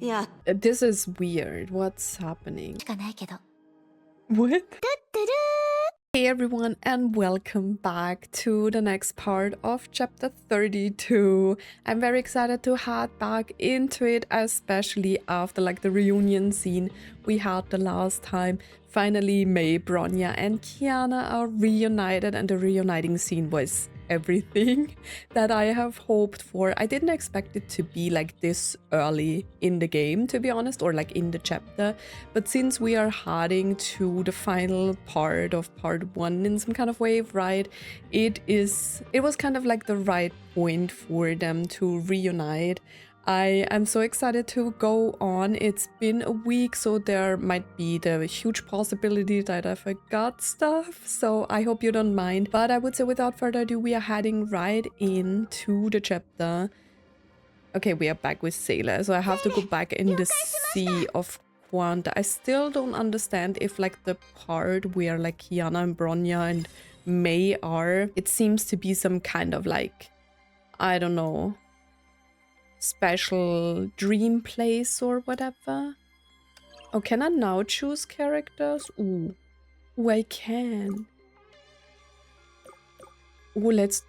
This is weird. What's happening? What? Hey everyone, and welcome back to the next part of chapter 32. I'm very excited to head back into it, especially after the reunion scene we had the last time. Finally, Mei, Bronya and Kiana are reunited, and the reuniting scene was everything that I have hoped for. I didn't expect it to be this early in the game, to be honest, or in the chapter, but since we are heading to the final part of part 1 in some kind of way, right, it was kind of the right point for them to reunite. I am so excited to go on. It's been a week, so there might be the huge possibility that I forgot stuff, so I hope you don't mind. But I would say without further ado, we are heading right into the chapter. Okay, we are back with Sailor, so I have to go back in the Sea of Quanta. I still don't understand if the part where Kiana and Bronya and Mei are, it seems to be some kind of I don't know, special dream place or whatever. Oh, can I now choose characters? Ooh, I can. Ooh, let's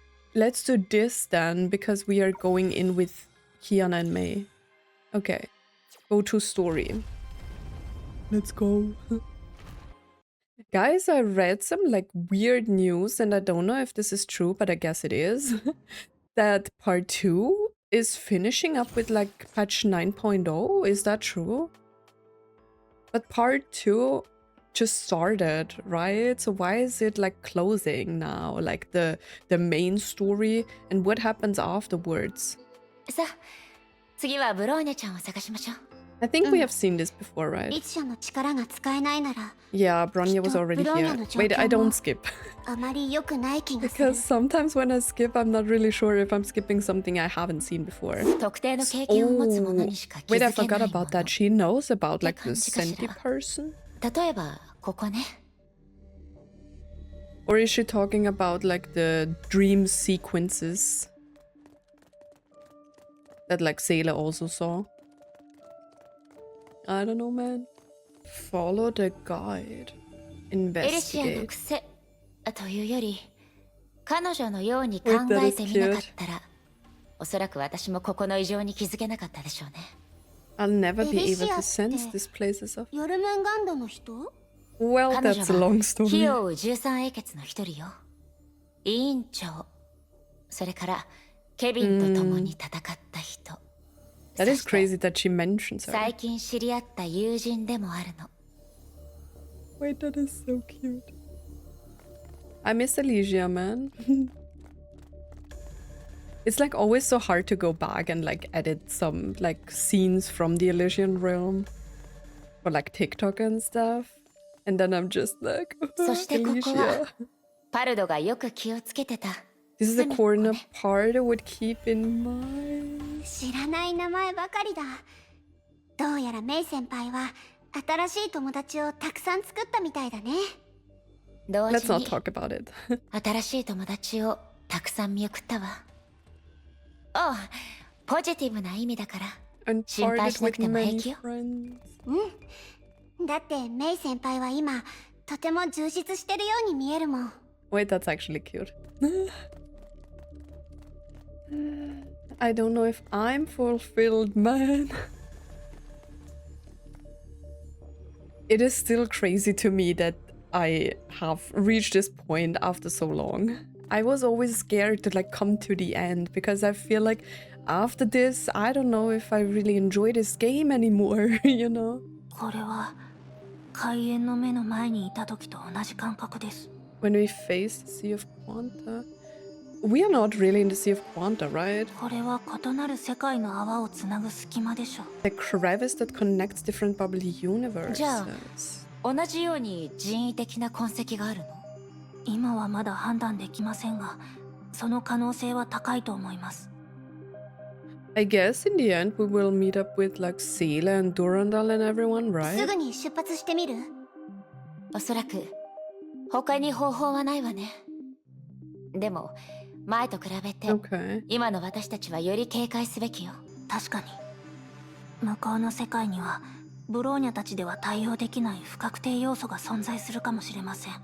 do this then, because we are going in with Kiana and Mei. Okay, go to story. Let's go. Guys, I read some weird news, and I don't know if this is true, but I guess it is. That part 2 is finishing up with patch 9.0. Is that true? But part 2 just started, right? So why is it closing now? The main story, and what happens afterwards? I think we have seen this before, right? Yeah, Bronya was already here. Wait, I don't skip. Because sometimes when I skip, I'm not really sure if I'm skipping something I haven't seen before. Oh, wait, I forgot about that. She knows about the Senti person? Or is she talking about the dream sequences that Sailor also saw? I don't know, man. Follow the guide. Investigate. Wait, that is cute. I'll never be able to sense these places of... Well, that's a long story. That is crazy that she mentions her. Wait, that is so cute. I miss Elysia, man. It's always so hard to go back and edit some scenes from the Elysian realm for TikTok and stuff. And then I'm just Elysia. This is a corner part I would keep in mind. Let's not talk about it. And parted with many friends. Wait, that's actually cute. I don't know if I'm fulfilled, man. It is still crazy to me that I have reached this point after so long. I was always scared to come to the end, because I feel after this, I don't know if I really enjoy this game anymore, you know? When we face the Sea of Quanta. We are not really in the Sea of Quanta, right? The crevice that connects different bubble universes. I guess in the end we will meet up with Sailor and Durandal and everyone, right? Okay. 向こうの世界にはブローニャたちでは対応できない不確定要素が存在するかもしれません。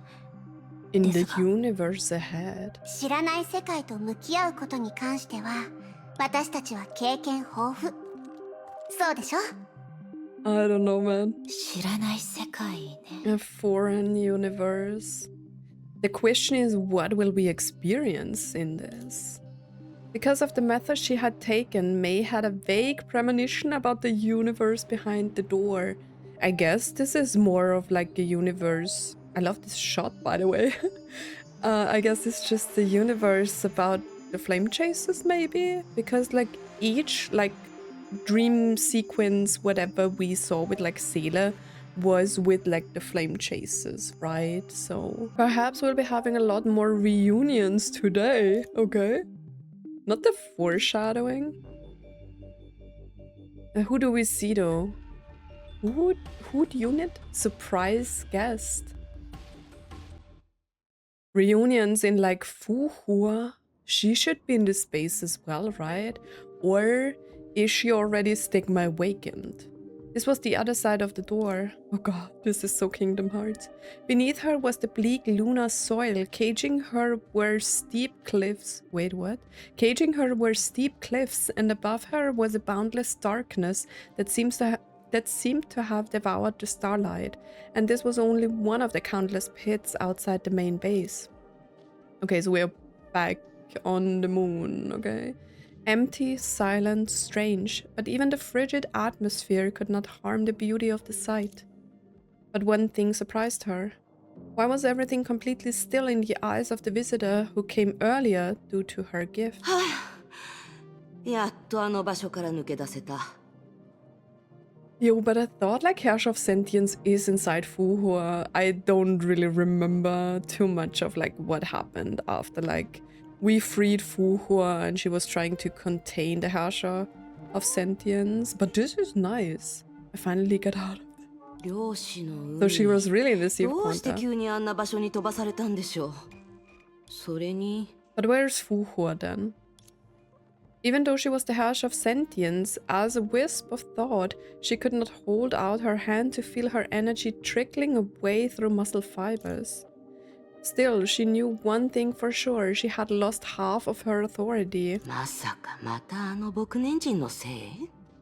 In the universe ahead. 知らない世界と向き合うことに関しては私たちは経験豊富。そうでしょ？ I don't know, man. 知らない世界ね。 A foreign universe. The question is, what will we experience in this? Because of the method she had taken, Mei had a vague premonition about the universe behind the door. I guess this is more of like a universe. I love this shot, by the way. I guess it's just the universe about the flame chasers, maybe? Because like each like dream sequence, whatever we saw with like Sailor, was with like the flame chasers, right? So perhaps we'll be having a lot more reunions today, okay? Not the foreshadowing. Who do we see though? Who'd unit? Surprise guest. Reunions in like Fuhua. She should be in this space as well, right? Or is she already stigma awakened? This was the other side of the door. Oh god, this is so Kingdom Hearts. Beneath her was the bleak lunar soil. Caging her were steep cliffs. Wait, what? Caging her were steep cliffs, and above her was a boundless darkness that seemed to have devoured the starlight. And this was only one of the countless pits outside the main base. Okay, so we're back on the moon, okay? Empty, silent, strange, but even the frigid atmosphere could not harm the beauty of the sight. But one thing surprised her. Why was everything completely still in the eyes of the visitor who came earlier due to her gift? Yo, but I thought like Herrschers of Sentience is inside Fuhua. I don't really remember too much of like what happened after like we freed Fuhua and she was trying to contain the Herrscher of Sentience. But this is nice. I finally got out of it. So she was really in the Sea of Quanta. But where's Fuhua then? Even though she was the Herrscher of Sentience, as a wisp of thought, she could not hold out her hand to feel her energy trickling away through muscle fibers. Still, she knew one thing for sure, she had lost half of her authority.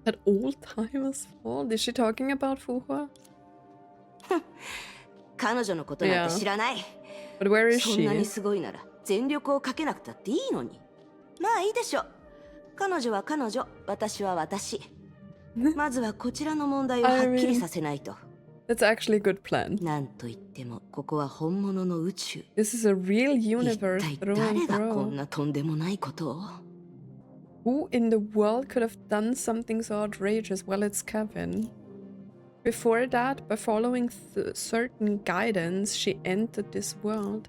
That old-timer's fault? Is she talking about Fuhua? Yeah. But where is she? That's actually a good plan. This is a real universe through and through. Who in the world could have done something so outrageous? Well, it's Kevin. Before that, by following certain guidance, she entered this world.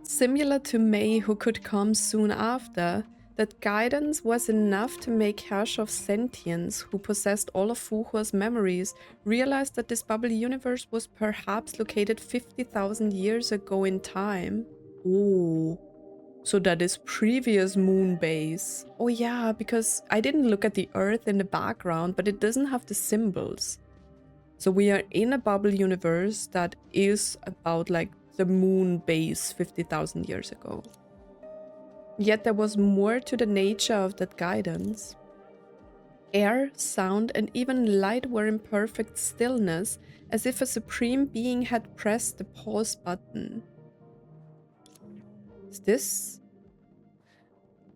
Similar to Mei, who could come soon after, that guidance was enough to make Herrscher of Sentience, who possessed all of Fuhua's memories, realize that this bubble universe was perhaps located 50,000 years ago in time. Oh, so that is previous moon base. Oh yeah, because I didn't look at the Earth in the background, but it doesn't have the symbols. So we are in a bubble universe that is about like the moon base 50,000 years ago. Yet there was more to the nature of that guidance. Air, sound, and even light were in perfect stillness, as if a supreme being had pressed the pause button. Is this?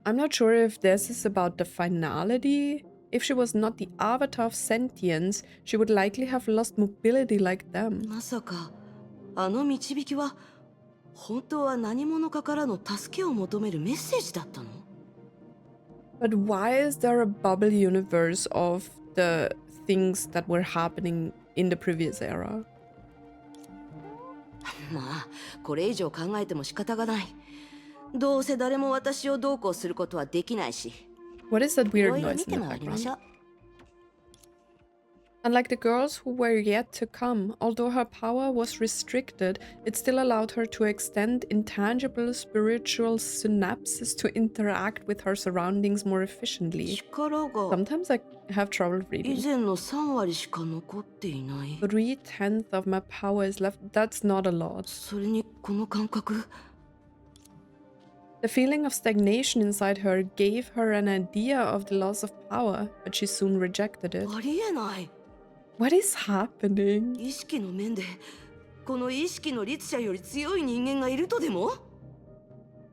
I'm not sure if this is about the finality. If she was not the avatar of sentience, she would likely have lost mobility like them. But why is there a bubble universe of the things that were happening in the previous era? What is that weird noise in the background? Unlike the girls who were yet to come, although her power was restricted, it still allowed her to extend intangible spiritual synapses to interact with her surroundings more efficiently. Sometimes I have trouble reading. 3/10 of my power is left. That's not a lot. The feeling of stagnation inside her gave her an idea of the loss of power, but she soon rejected it. What is happening?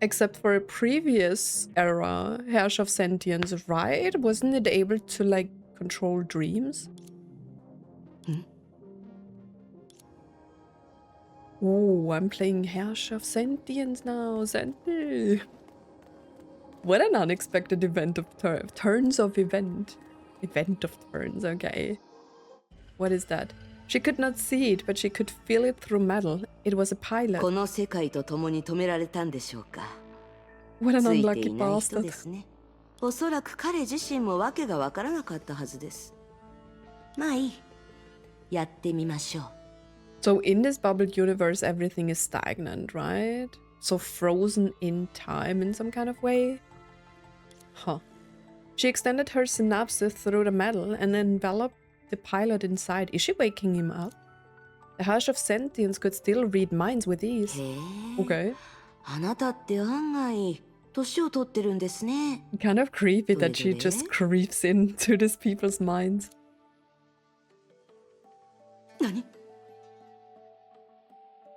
Except for a previous era, Herrschers of Sentience, right? Wasn't it able to, like, control dreams? Oh, I'm playing Herrschers of Sentience now, Senti. What an unexpected event of turns of event. Event of turns, okay. What is that? She could not see it, but she could feel it through metal. It was a pilot. What an unlucky bastard. So in this bubbled universe, everything is stagnant, right? So frozen in time in some kind of way? Huh. She extended her synapses through the metal and enveloped the pilot inside. Is she waking him up? The Herrschers of Sentience could still read minds with ease. Okay. Kind of creepy that she just creeps into these people's minds.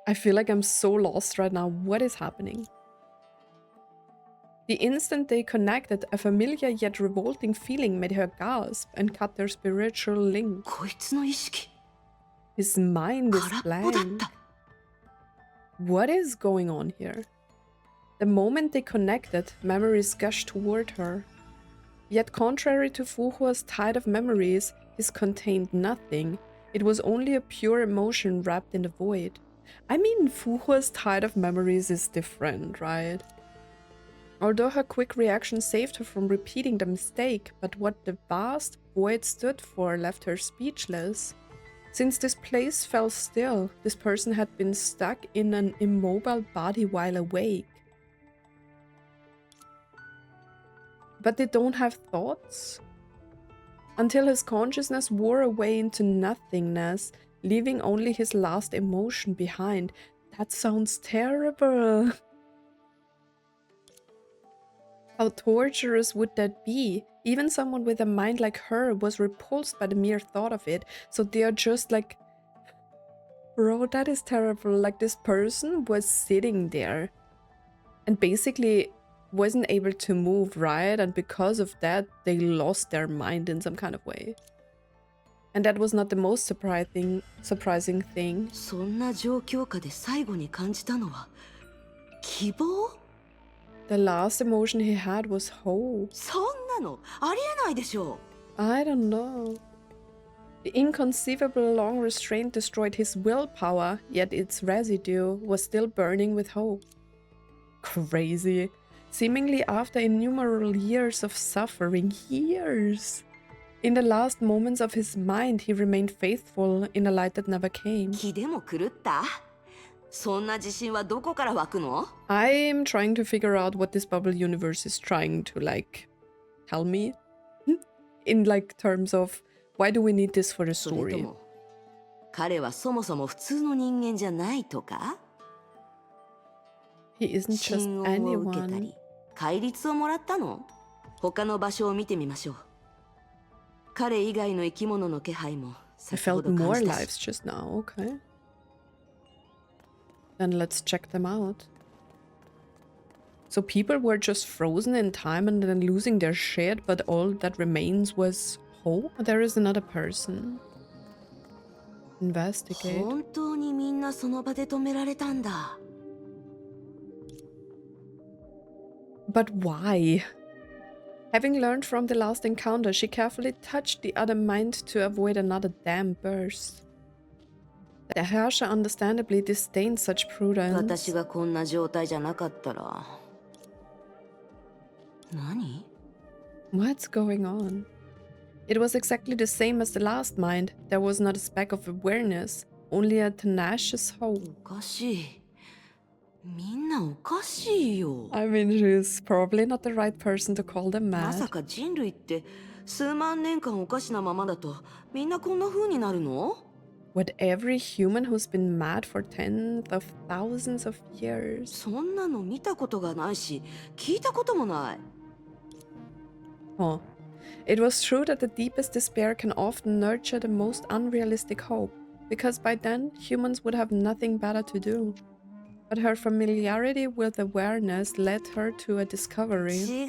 I feel like I'm so lost right now. What is happening? The instant they connected, a familiar yet revolting feeling made her gasp and cut their spiritual link. His mind is blank. What is going on here? The moment they connected, memories gushed toward her. Yet contrary to Fuhua's tide of memories, his contained nothing. It was only a pure emotion wrapped in the void. I mean, Fuhua's tide of memories is different, right? Although her quick reaction saved her from repeating the mistake, but what the vast void stood for left her speechless. Since this place fell still, this person had been stuck in an immobile body while awake. But they don't have thoughts? Until his consciousness wore away into nothingness, leaving only his last emotion behind. That sounds terrible. How torturous would that be? Even someone with a mind like her was repulsed by the mere thought of it. So they are just like, bro, that is terrible. Like, this person was sitting there and basically wasn't able to move, right? And because of that, they lost their mind in some kind of way. And that was not the most surprising thing. The last emotion he had was hope. I don't know. The inconceivable long restraint destroyed his willpower, yet its residue was still burning with hope. Crazy. Seemingly after innumerable years of suffering, years. In the last moments of his mind, he remained faithful in a light that never came. I'm trying to figure out what this bubble universe is trying to, like, tell me. In, like, terms of, why do we need this for the story? He isn't just anyone. I felt more lives just now, okay. Then let's check them out. So people were just frozen in time and then losing their shit, but all that remains was hope? There is another person. Investigate. But why? Having learned from the last encounter, she carefully touched the other mind to avoid another dam burst. The Herrscher understandably disdained such prudence. What's going on? It was exactly the same as the last mind. There was not a speck of awareness, only a tenacious hope. おかしい。みんなおかしいよ。I mean, she's probably not the right person to call them まさ mad. か人類って数万年間おかしなままだとみんなこんな風になるの？ Would every human who's been mad for tens of thousands of years? そんなの見たことがないし聞いたこともない。 Huh. It was true that the deepest despair can often nurture the most unrealistic hope, because by then humans would have nothing better to do. But her familiarity with awareness led her to a discovery. 違う違う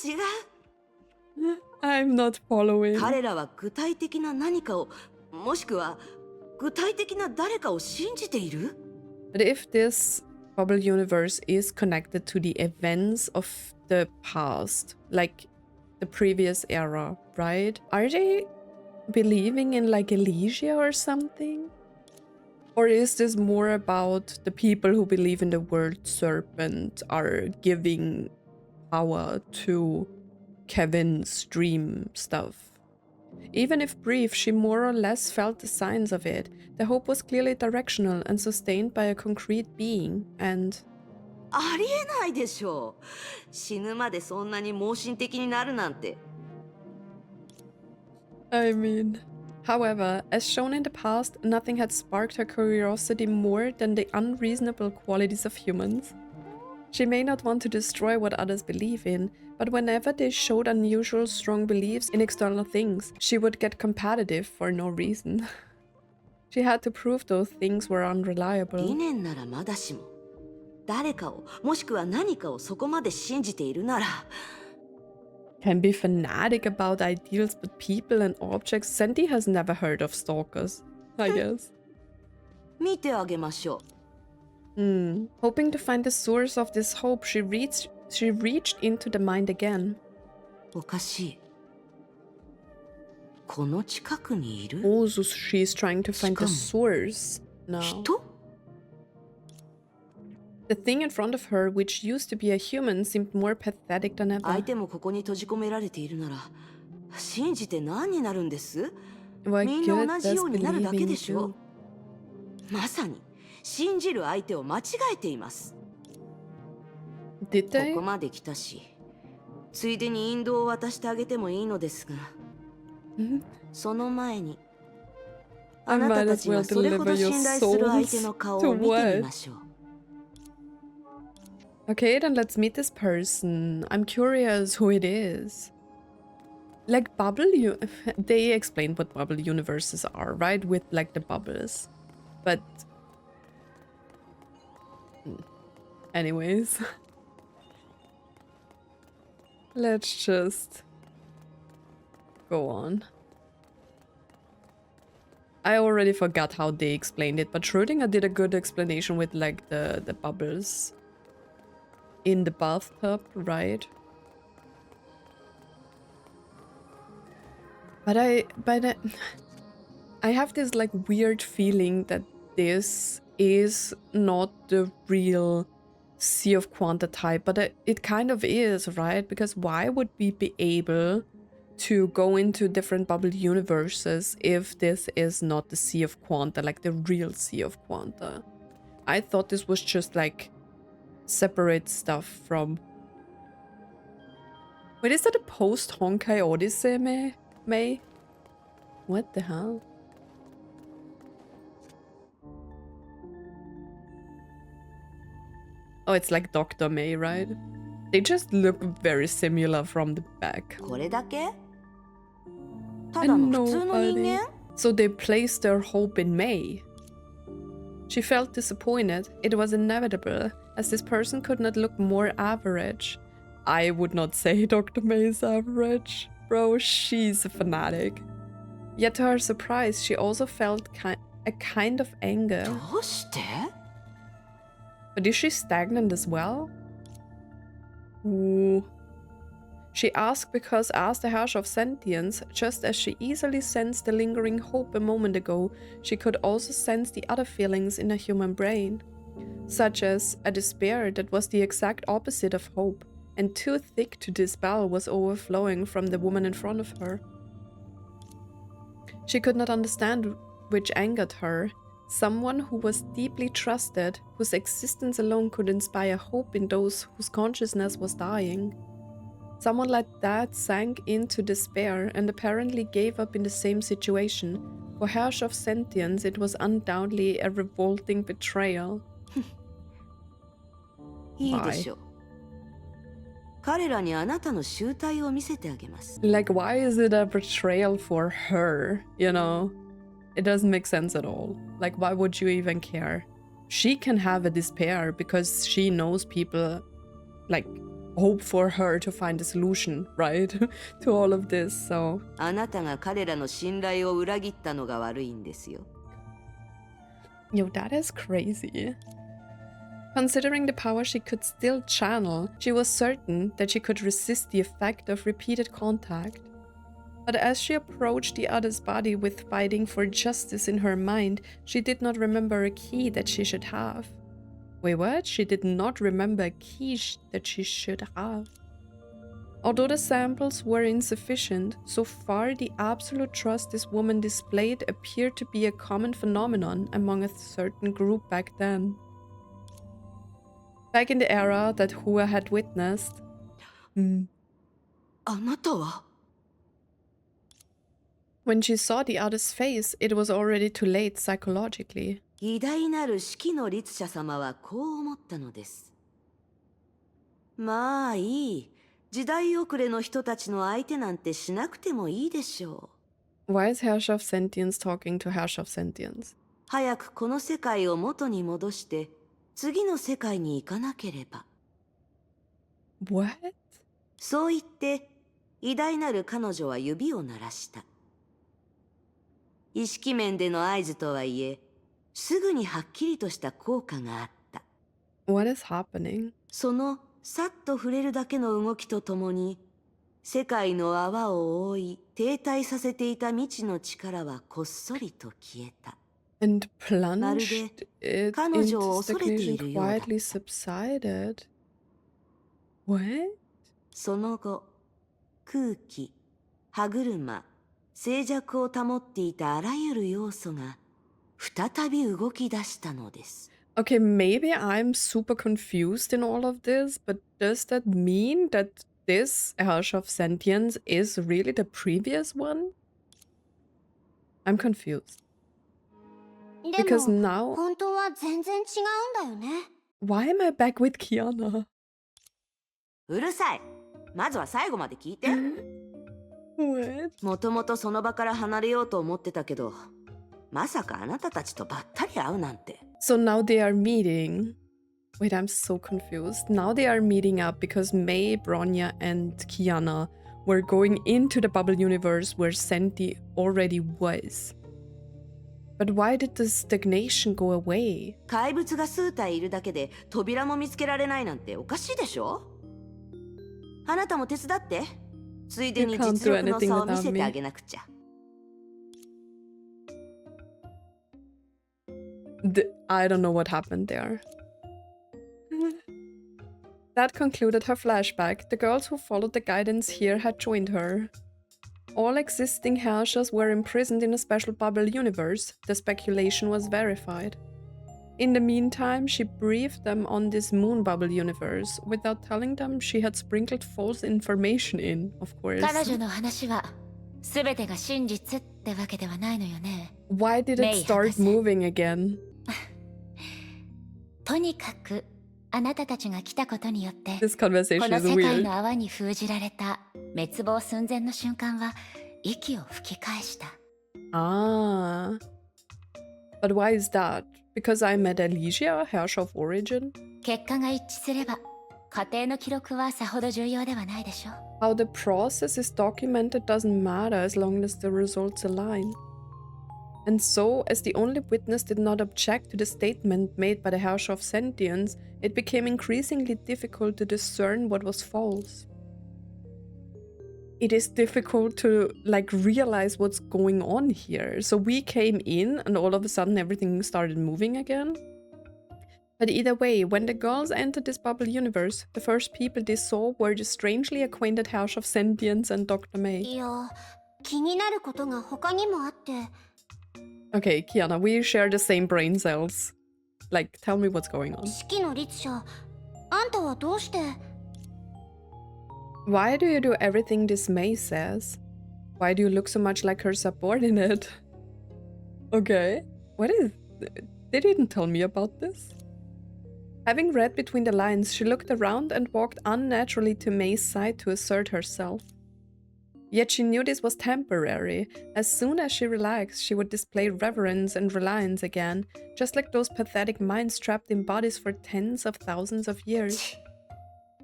違う。 I'm not following. 彼らは具体的な何かを、もしくは具体的な誰かを信じている？ But if this bubble universe is connected to the events of the past, like the previous era, right? Are they believing in like Elysia or something? Or is this more about the people who believe in the word serpent are giving power to Kevin's dream stuff? Even if brief, she more or less felt the signs of it. The hope was clearly directional and sustained by a concrete being, and ありえないでしょう。死ぬまでそんなに盲信的になるなんて。 I mean... However, as shown in the past, nothing had sparked her curiosity more than the unreasonable qualities of humans. She may not want to destroy what others believe in, but whenever they showed unusual strong beliefs in external things, she would get competitive for no reason. She had to prove those things were 理 unreliable. 念ならまだしも、誰かをもしくは何かをそこまで信じているなら。 Can be fanatic about ideals, but people and objects. Senti has never heard of stalkers, I guess. 見てあげましょう。 Hoping to find the source of this hope, she reached into the mind again. おかしい。この近くにいる？ Also, she's trying to find the source now. 人？ The thing in front of her, which used to be a human, seemed more pathetic than ever. 相手もここに閉じ込められているなら、信じて何になるんです？ Why みんな good 同じ does ようになるだけ believing でしょ？ do? まさに信じる相手を間違えています。 Did こ they? こまで来たし、ついでに引導を渡してあげてもいいのですが、その前に、あなたたちがそれほど信頼する相手の顔を見てみましょう。 Okay, then let's meet this person. I'm curious who it is. Like they explained what bubble universes are, right? With like the bubbles. But anyways. Let's just go on. I already forgot how they explained it, but Schrödinger did a good explanation with like the bubbles in the bathtub, right? But I have this like weird feeling that this is not the real Sea of Quanta type, but it kind of is, right? Because why would we be able to go into different bubble universes if this is not the Sea of Quanta, like the real Sea of Quanta? I thought this was just like separate stuff from... Wait, is that a post-Honkai Odyssey, Mei? What the hell? Oh, it's like Dr. Mei, right? They just look very similar from the back. これだけ？た And だの普通の人 nobody. 間？ So they placed their hope in Mei. She felt disappointed. It was inevitable, as this person could not look more average. I would not say Dr. Mei is average. Bro, she's a fanatic. Yet to her surprise, she also felt a kind of anger. どうして？ But is she stagnant as well? Ooh. She asked because as the Herrscher of sentience, just as she easily sensed the lingering hope a moment ago, she could also sense the other feelings in a human brain, such as a despair that was the exact opposite of hope, and too thick to dispel was overflowing from the woman in front of her. She could not understand which angered her. Someone who was deeply trusted, whose existence alone could inspire hope in those whose consciousness was dying. Someone like that sank into despair and apparently gave up in the same situation. For Herrschers' sentience, it was undoubtedly a revolting betrayal. Why? Like, why is it a betrayal for her, you know? It doesn't make sense at all. Like, why would you even care? She can have a despair because she knows people, like, hope for her to find a solution, right? To all of this, so... Yo, that is crazy. Considering the power she could still channel, she was certain that she could resist the effect of repeated contact. But as she approached the other's body with fighting for justice in her mind, she did not remember a key that she should have. Wait, what? She did not remember a key that she should have. Although the samples were insufficient, so far the absolute trust this woman displayed appeared to be a common phenomenon among a certain group back then. Back in the era that Hua had witnessed. When she saw the other's face, it was already too late psychologically. 偉大なる式の律者様はこう思ったのです。まあいい。時代遅れの人たちの相手なんてしなくてもいいでしょう。Why is Herrschers sentience talking to Herrschers sentience? 早くこの世界を元に戻して次の世界に行かなければ。What? そう言って偉大なる彼女は指を鳴らした。意識面での合図とはいえ、すぐにはっきりとした効果があった。What is happening? そのさっと触れるだけの動きとともに、世界の泡を覆い、停滞させていた未知の力はこっそりと消えた。And plunged it 彼女を into 恐れているようだ。quietly subsided. What? その後、空気、歯車、静寂を保っていたあらゆる要素が再び動き出したのです。Okay, maybe I'm super confused in all of this, but does that mean that this Herrscher of Sentience is really the previous one? I'm confused. Because now... 本当は全然違うんだよね。Why am I back with Kiana? うるさい。まずは最後まで聞いて。もともとその場から離れようと思ってたけど、まさかあなたたちとばったり会うなんて。So now they are meeting. Wait, I'm so confused. Now they are meeting up because Mei, Bronya, and Kiana were going into the bubble universe where Senti already was. But why did the stagnation go away? 怪物が数体いるだけで扉も見つけられないなんておかしいでしょ？あなたも手伝って。ついでに実力の差を見せてあげなくちゃ。I don't know what happened there. That concluded her flashback. The girls who followed the guidance here had joined her. All existing Herrschers were imprisoned in a special bubble universe. The speculation was verified. In the meantime, she briefed them on this moon bubble universe without telling them she had sprinkled false information in, of course. Why did it start moving again? とにかくあなたたちが来たことによって、 This conversation この is 世界 weird. の泡に封じられた滅亡寸前の瞬間は息を吹き返した。Ah. But why is that? Because I met Alicia, Herrscher of Origin? 結果が一致すれば、家庭の記録はさほど重要ではないでしょう。 How the process is documented doesn't matter as long as the results align. And so, as the only witness did not object to the statement made by the Herrscher of Sentience, it became increasingly difficult to discern what was false. It is difficult to, like, realize what's going on here. So we came in and all of a sudden everything started moving again. But either way, when the girls entered this bubble universe, the first people they saw were the strangely acquainted Herrscher of Sentience and Dr. Mei. いや、気になることが他にもあって。Okay, Kiana, we share the same brain cells. Like, tell me what's going on. 式の律者、あんたはどうして？ Why do you do everything this Mei says? Why do you look so much like her subordinate? Okay. What is... They didn't tell me about this. Having read between the lines, she looked around and walked unnaturally to Mei's side to assert herself. Yet she knew this was temporary. As soon as she relaxed, she would display reverence and reliance again, just like those pathetic minds trapped in bodies for tens of thousands of years.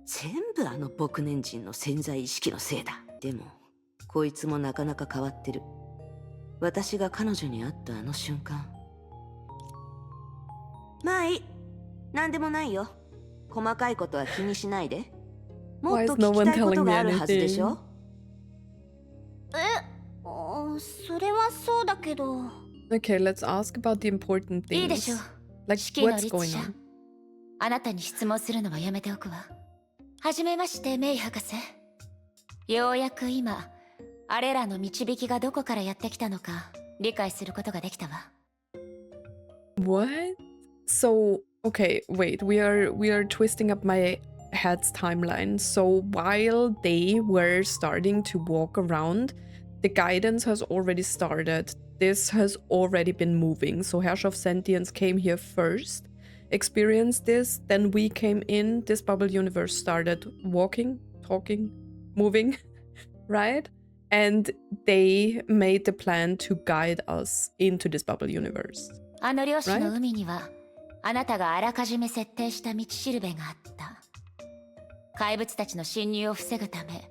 全部あの僕年人の潜在意識のせいだ。でも、こいつもなかなか変わってる。私が彼女に会ったあの瞬間。まあいい。なんでもないよ。細かいことは気にしないで。もっと聞きたいことがあるはずでしょ？それはそうだけど。Okay, let's ask about the important things. いいでしょう。 Like, 式の what's 律 going 者。 on? あなたに質問するのはやめておくわ。はじめまして、メイ博士。ようやく今、あれらの導きがどこからやってきたのか理解することができたわ。What? So, okay, wait, we are twisting up my head's timeline. So while they were starting to walk around, the guidance has already started. This has already been moving. So Herrschers sentience came here first, experienced this, then we came in, this bubble universe started walking, talking, moving, right? And they made the plan to guide us into this bubble universe. あの漁師の海には、あなたがあらかじめ設定した道しるべがあった。怪物たちの侵入を防ぐため、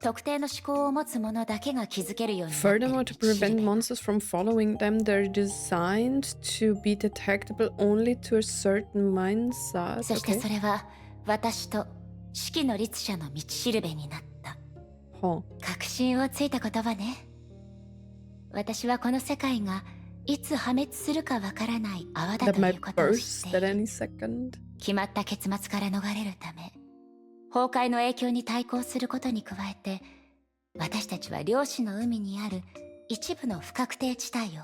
特定の思考を持つ者だけが気づけるようになっている道 Furthermore, to しるべ。 prevent monsters from following them, they're designed to be detectable only to a certain mindset. そしてそれは私と式の律者の道しるべになった。確信をついた言葉ね。私はこの世界がいつ破滅するかわからない泡だということを知っている。決まった結末から逃れるため、崩壊の影響に対抗することに加えて、私たちは漁師の海にある一部の不確定地帯を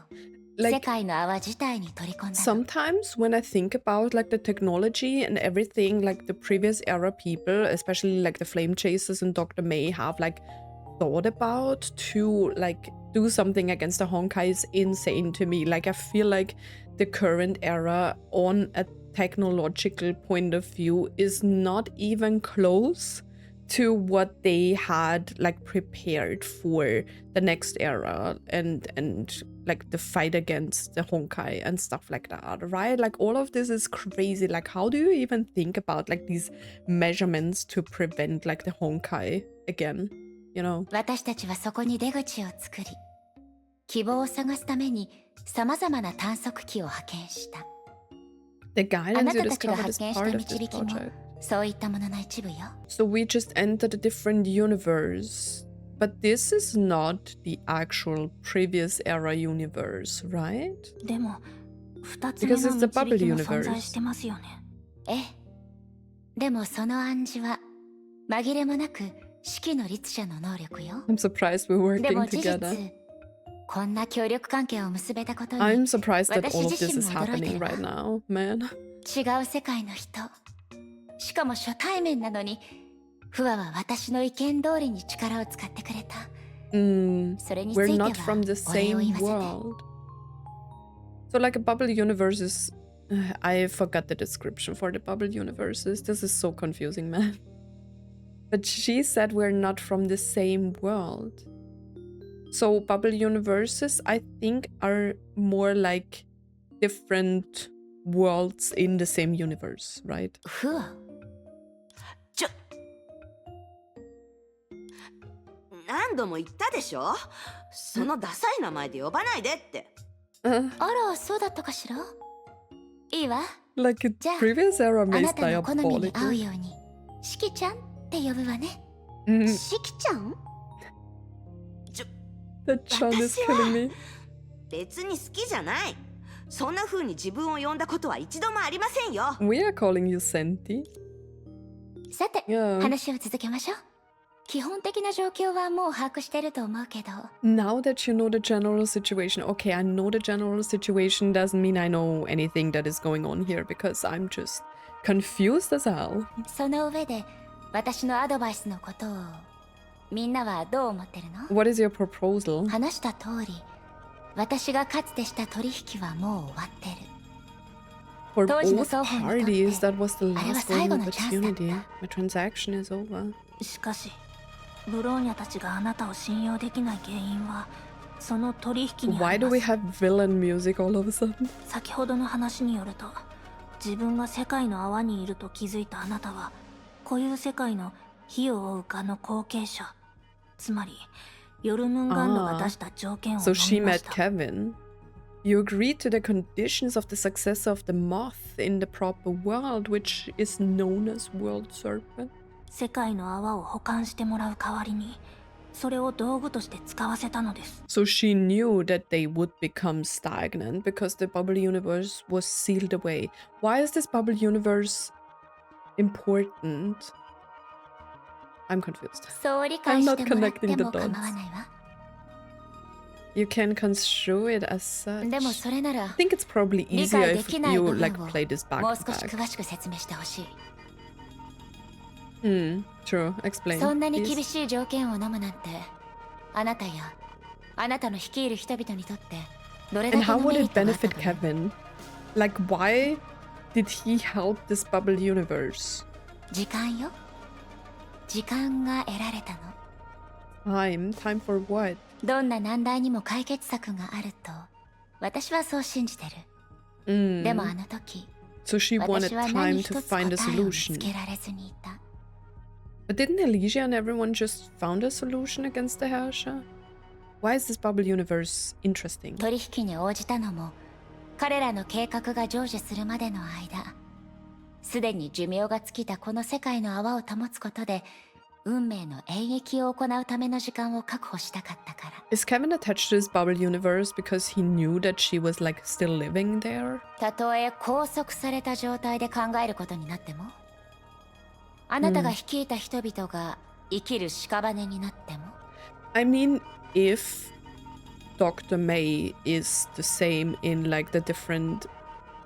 世界の泡自体に取り込んだ。Sometimes when I think about like the technology and everything, like the previous era people, especially like the flame chasers and Dr. Mei have like thought about to like do something against the Honkai is insane to me. Like I feel like the current era on a technological point of view is not even close to what they had like prepared for the next era and like the fight against the Honkai and stuff like that, right? Like all of this is crazy. Like how do you even think about like these measurements to prevent like the Honkai again, you know? 私たちはそこに出口を作り、希望を探すために様々な探索機を派遣した。 The guidance you discovered is part of this project. そういったものの一部よ。 So we just entered a different universe. But this is not the actual previous era universe, right? でも、二つ目の導きも存在してますよね。ええ。でもその暗示は紛れもなく式の律者の能力よ。 I'm surprised we're working together. でも事実、こんな協力関係を結べたことに I'm surprised that 私 all of 自 this 身 is も驚いて happening るわ。 right now, man. 違う世界の人。しかも初対面なのに、フワは私の意見通りに力を使ってくれた。それについ We're ては not from the お礼を same 言わせて。 world. So like a bubble universe is... I forgot the description for the bubble universes. This is so confusing, man. But she said we're not from the same world. So bubble universes, I think, are more like different worlds in the same universe, right? フワ。何度も言ったでしょ？そのダサい名前で呼ばないでって。あら、そうだったかしら？いいわ。 Like a じゃあ、 previous era あ Mei's なたの好みに合う diabolical. ように、しきちゃんって呼ぶわね。しきちゃん？ That Chan is killing me. 別に好きじゃない。そんな風に自分を呼んだことは一度もありませんよ。We are calling you Senti. さて、Yeah. 話を続けましょう。基本的な状況はもう把握してると思うけど。Now that you know the general situation, okay, I know the general situation doesn't mean I know anything that is going on here because I'm just confused as hell. その上で私のアドバイスのことをみんなはどう思ってるの？ What is your proposal? 話した通り、私がかつてした取引はもう終わってる。For both parties, that was the last golden opportunity. My transaction is over. しかし、ブローニャたちがあなたを信用できない原因はその取引にあ Why り do ま we す。 have villain music all of a sudden? 先ほどの話によると、自分が世界の泡にいると気づいたあなたは、固有世界の火を追う蛾の後継者、つまりヨルムンガンドが出した条件を So 飲 she みま met した。Kevin. You agreed to the conditions of the success of the moth in the proper world, which is known as World Serpent. 世界の泡を保管してもらう代わりに、それを道具として使わせたのです。So she knew that they would become stagnant because the bubble universe was sealed away. Why is this bubble universe important? I'm confused. そう理解してもらって I'm not connecting the も構わ dots. ないわ。 You can construe it as such. でもそれな I ら think it's probably 理 easier 解で if きない you 部 like 分を play this back もう to 少し back. 詳しく説明してほしい。 True. Explain. そんなに please. 厳しい条件を飲むなんて、あなたやあなたの率いる人々にとってどれだ And け how のメ would リッ it トがあった benefit と思う？ Kevin? Like, why did he help this bubble universe? 時間よ。時間が得られたの。Time for what? どんな難題にも解決策があると私はそう信じてる。でもあの時、 So she wanted 私は time 何 to 一つ find 答 a えを見つ solution. けられずにいた。 But didn't Elysia and everyone just found a solution against the Herrscher? Why is this bubble universe interesting? 取引に応じたのも彼らの計画が成就するまでの間、すでに寿命が尽きたこの世界の泡を保つことで運命の演疫を行うための時間を確保したかったから。 Is Kevin attached to this bubble universe because he knew that she was like still living there? たとえ拘束された状態で考えることになっても、あなたが率いた人々が生きる屍になっても。 I mean, if Dr. May is the same in like the different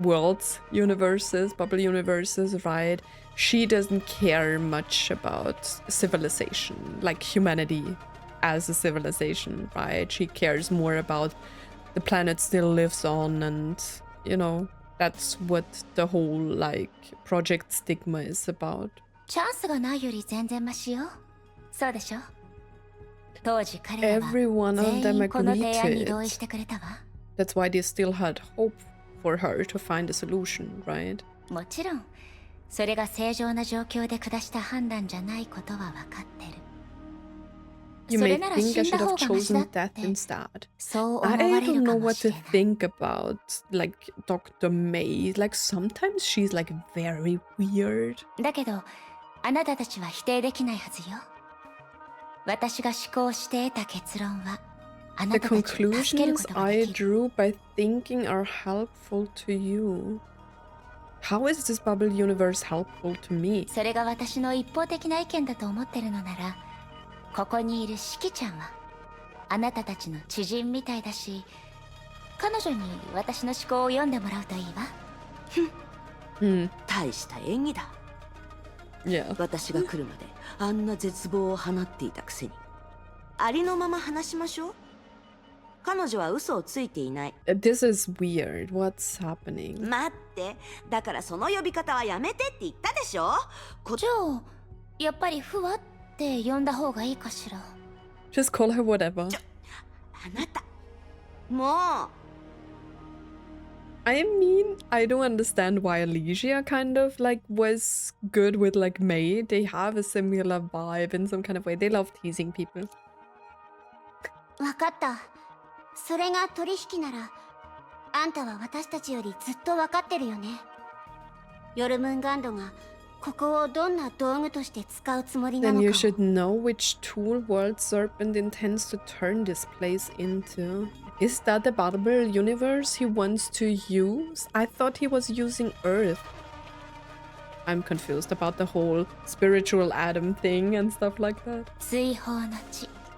worlds, universes, bubble universes, right? She doesn't care much about civilization, like humanity as a civilization, right? She cares more about the planet still lives on, and you know, that's what the whole like Project Stigma is about. チャンスがないより全然マシよ。そうでしょ？当時彼らは Everyone of 全 them 員この agreed 提案 to に同意 it. してくれたわ。 That's why they still had hope for her to find a solution, right? もちろん、それが正常な状況で下した判断じゃないことは分かってる。 You そ may れなら think 死 I んだ should 方 have がマシだっ chosen death て、 instead. そう思 I われ don't る know かも what し to れない。 think about like Dr. May. Like sometimes she's like very weird. だけど、あなたたちは否定できないはずよ。私が思考して得た結論は、あな The たたちを助けるこ conclusions とが I できる。 drew by thinking are helpful to you. How is this bubble universe helpful to me? それが私の一方的な意見だと思ってるのなら、ここにいるシキちゃんはあなたたちの知人みたいだし、彼女に私の思考を読んでもらうといいわ。大した演技だ。 Yeah. 私が来るまであんな絶望を放っていたくせに。ありのまま話しましょう。彼女は嘘をついていない。 This is weird. What's happening? 待って、だからその呼び方はやめてって言ったでしょ。じゃあ、やっぱりフワって呼んだ方がいいかしら。 Just call her whatever. あなた、もう。 I mean, I don't understand why Elysia kind of like was good with like May. They have a similar vibe in some kind of way. They love teasing people. わかった。それが取引なら、あんたは私たちよりずっとわかってるよね。ヨルムンガンドがここをどんな道具として使うつもりな Then の you か should know which tool World Serpent intends to turn this place into. Is that the bubble universe he wants to use? I thought he was using Earth. I'm confused about the whole spiritual Adam thing and stuff like that.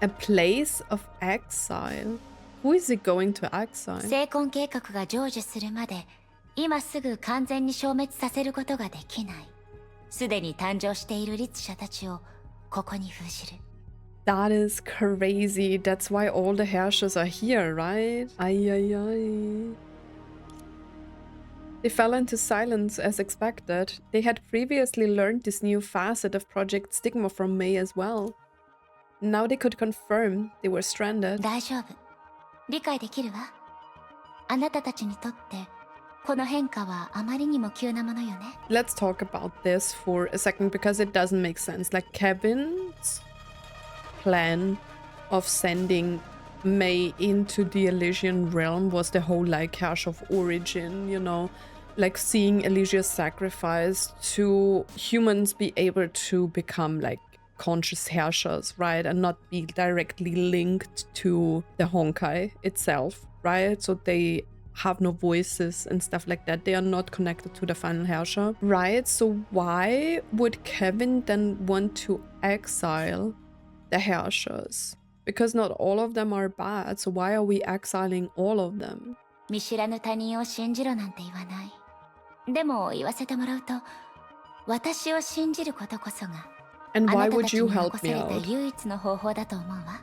A place of exile. Who is it going to exile? 成婚計画が成就するまで今すぐ完全に消滅させることができない。すでに誕生している律者たちをここに封じる。That is crazy. That's why all the Herrschers are here, right? Ay, ay, ay. They fell into silence as expected. They had previously learned this new facet of Project Stigma from Mei as well. Now they could confirm they were stranded. 大丈夫。理解できるわ。あなたたちにとってこの変化はあまりにも急なものよね。Let's talk about this for a second because it doesn't make sense. Like Kevin's plan of sending Mei into the Elysian realm was the whole like Herrscher of origin, you know, like seeing Elysia's sacrifice to humans be able to become like conscious Herrschers, right, and not be directly linked to the Honkai itself, right? So they have no voices and stuff like that. They are not connected to the final Herrscher, right? So why would Kevin then want to exile the Herrschers? Because not all of them are bad, so why are we exiling all of them? 見知らぬ他人を信じろなんて言わない。でも言わせてもらうと、私を信じることこそが And あ why なたた would ち you に help 残さ me れた out? 唯一の方法だと思うわ。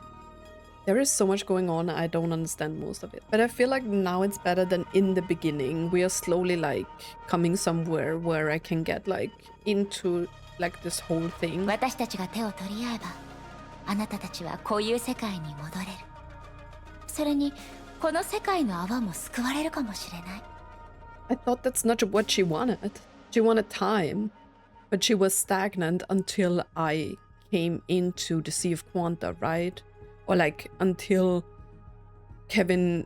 There is so much going on, I don't understand most of it. But I feel like now it's better than in the beginning. We are slowly like coming somewhere where I can get like into like this whole thing. 私たちが手を取り合えば、あなたたちはこういう世界に戻れる。それに、この世界の泡も救われるかもしれない。I thought that's not what she wanted. She wanted time. But she was stagnant until I came into the Sea of Quanta, right? Or like until Kevin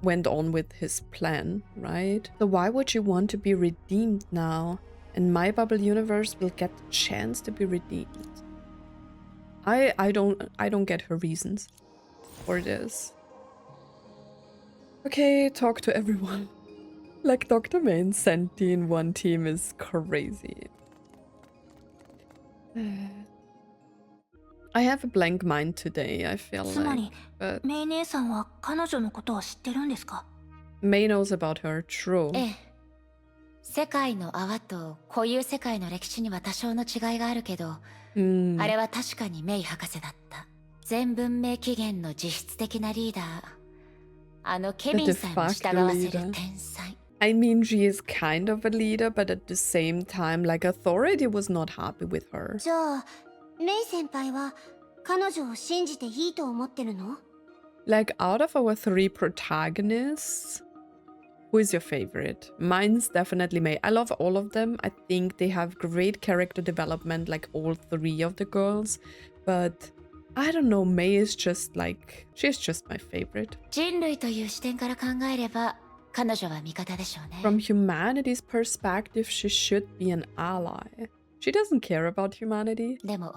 went on with his plan, right? So why would she want to be redeemed now? And my bubble universe will get the chance to be redeemed. I don't get her reasons for this. Okay, talk to everyone. Like Dr. Mei and Senti in one team is crazy. I have a blank mind today, I feel つま like. り But メイ姉さんは彼女のことを知ってるんですか？ Mei knows about her, true. ええ。世界の泡と固有世界の歴史には多少の違いがあるけど、あれは確かにメイ博士だった。全文明起源の実質的なリーダー。あのケビンさんに従わせる天才。I mean, she is kind of a leader, but at the same time, like, authority was not happy with her. じゃあメイ先輩は彼女を信じていいと思ってるの？ Like, out of our three protagonists, who is your favorite? Mine's definitely Mei. I love all of them. I think they have great character development, like all three of the girls. But I don't know, Mei is just like, she's just my favorite. 人類という視点から考えれば、彼女は味方でしょうね。 From humanity's perspective, she should be an ally. She doesn't care about humanity. でも、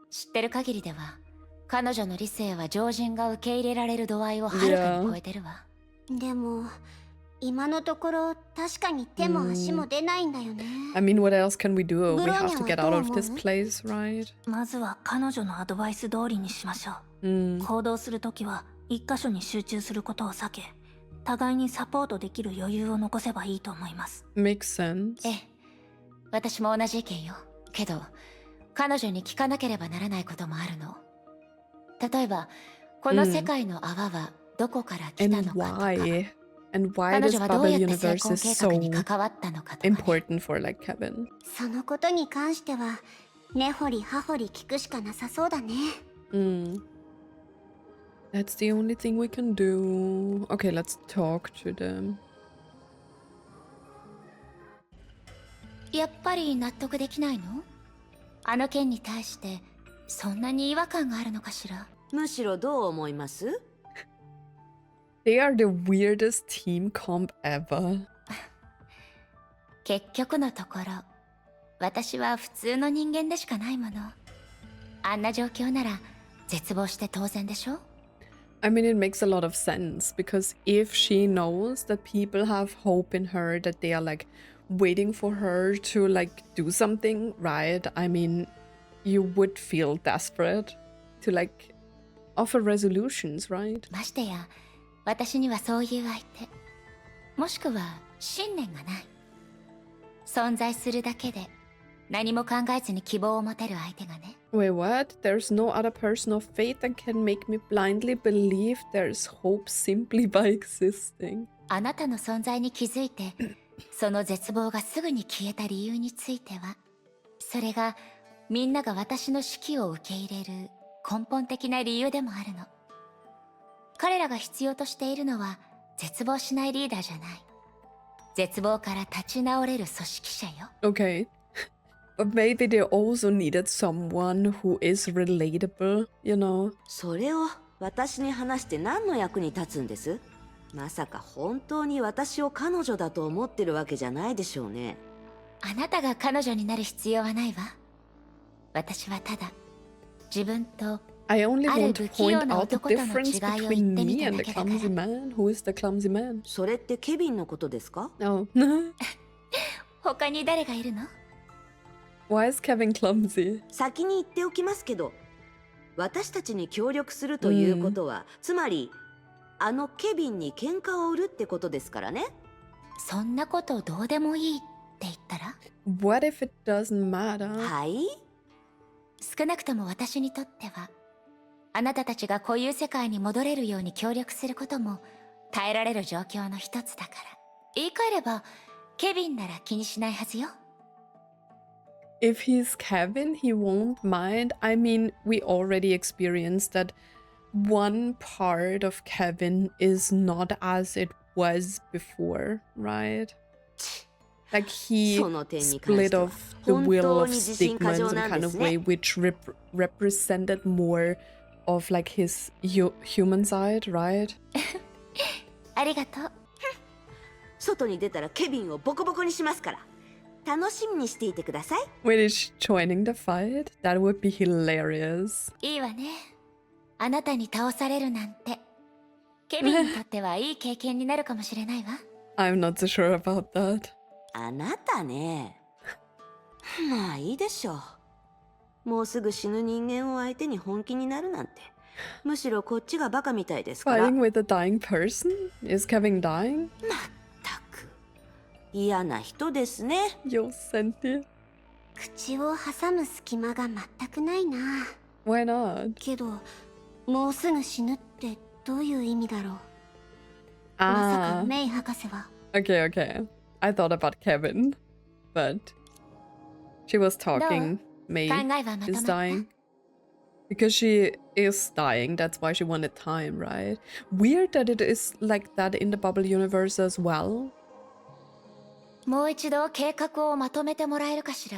知ってる限りでは、彼女の理性は常人が受け入れられる度合いをはるかに超えてるわ。でも今のところ確かに手も足も出ないんだよね。I mean, what else can we do? We have to Bronya get は out どう of 思う？ this place, right? まずは彼女のアドバイス通りにしましょう。行動するときは一箇所に集中することを避け、互いにサポートできる余裕を残せばいいと思います。Makes sense. ええ、私も同じ意見よ。けど、彼女に聞かなければならないこともあるの。例えば、この世界の泡はどこから来た And のかとか。 why? And why 彼 this 女はど bubble うやって成 universe 婚 is 計 so 画に関わったのかとか、ね。 important for like Kevin. そのことに関しては根掘り葉掘り聞くしかなさそうだね。That's the only thing we can do. Okay, let's talk to them. やっぱり納得できないの？あの件に対してそんなに違和感があるのかしら？むしろどう思います？ They are the weirdest team comp ever. 結局のところ、私は普通の人間でしかないもの。あんな状況なら絶望して当然でしょ？ I mean, it makes a lot of sense because if she knows that people have hope in her, that they are like waiting for her to like do something, right? I mean, you would feel desperate to like offer resolutions, right? ましてや、私にはそういう相手、もしくは信念がない。存在するだけで何も考えずに希望を持てる相手がね。Wait, what? There's no other person of faith that can make me blindly believe there's hope simply by existing. あなたの存在に気づいて、その絶望がすぐに消えた理由については、それがみんなが私の指揮を受け入れる根本的な理由でもあるの。彼らが必要としているのは絶望しないリーダーじゃない。絶望から立ち直れる組織者よ。Okay. But maybe they also needed someone who is relatable, you know? それを私に話して何の役に立つんです？まさか本当に私を彼女だと思ってるわけじゃないでしょうね。あなたが彼女になる必要はないわ。私はただ自分と I only ある want to 不器用 point な out the 男との difference 違いを言 between ってみ me た and だ the けだから。 clumsy man. Who is the clumsy man? それってケビンのことですか？ Oh. 他に誰がいるの？ Why is Kevin clumsy? 先に言っておきますけど、私たちに協力するということは、つまりあのケビンに喧嘩を売るってことですからね。そんなことどうでもいいって言ったら？ What if it doesn't matter? はい？少なくとも私にとっては、あなたたちが固有世界に戻れるように協力することも耐えられる状況の一つだから。言い換えれば、ケビンなら気にしないはずよ。If he's Kevin, he won't mind. I mean, we already experienced that one part of Kevin is not as it was before, right? Like he その点に関 split しては off the 本 will 当 of に自信過 Stigma in 剰 some なん kind で of す way, ね。 which represented more of like his human side, right? ありがとう。外に出たらケビンをボコボコにしますから。楽しみにしていてください。Wait, is she joining the fight? That would be hilarious. いいわね。あなたに倒されるなんて。ケビンにとってはいい経験になるかもしれないわ。I'm not so sure about that. あなたね。まあいいでしょう。もうすぐ死ぬ人間を相手に本気になるなんて。むしろこっちがバカみたいですから。Fighting with a dying person? Is Kevin dying? まったく。嫌な人ですね。Yo, Senti. 口を挟む隙間が全くないな。 Why not? けど、もうすぐ死ぬってどういう意味だろう。まさか Ah, メイ博士は。 okay, okay. I thought about Kevin, but she was talking. Mei 考えはまとま is った。 dying. Because she is dying, that's why she wanted time, right? Weird that it is like that in the bubble universe as well. もう一度計画をまとめてもらえるかしら。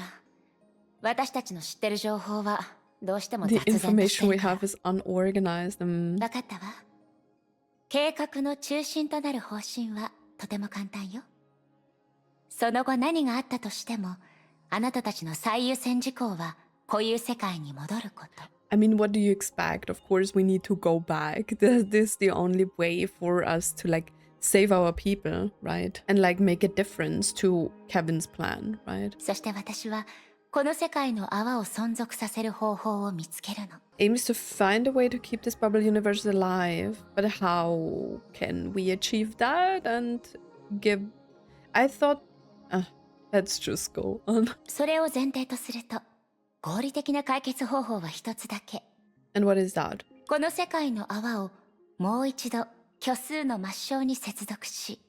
私たちの知ってる情報はどうしても The 雑然として information we るから。 have is unorganized. わかったわ。計画の中心となる方針はとても簡単よ。その後何があったとしても、あなたたちの最優先事項は固有世界に戻ること。I mean, what do you expect? Of course, we need to go back. This is the only way for us to like save our people, right? And like make a difference to Kevin's plan, right? そして私はこの世界の泡を存続させる方法を見つけるの。Aims to find a way to keep this bubble universe alive. But how can we achieve that and give... I thought... let's just go on. それを前提とすると、合理的な解決方法は一つだけ。 And what is that? この世界の泡をもう一度虚数の抹消に接続し、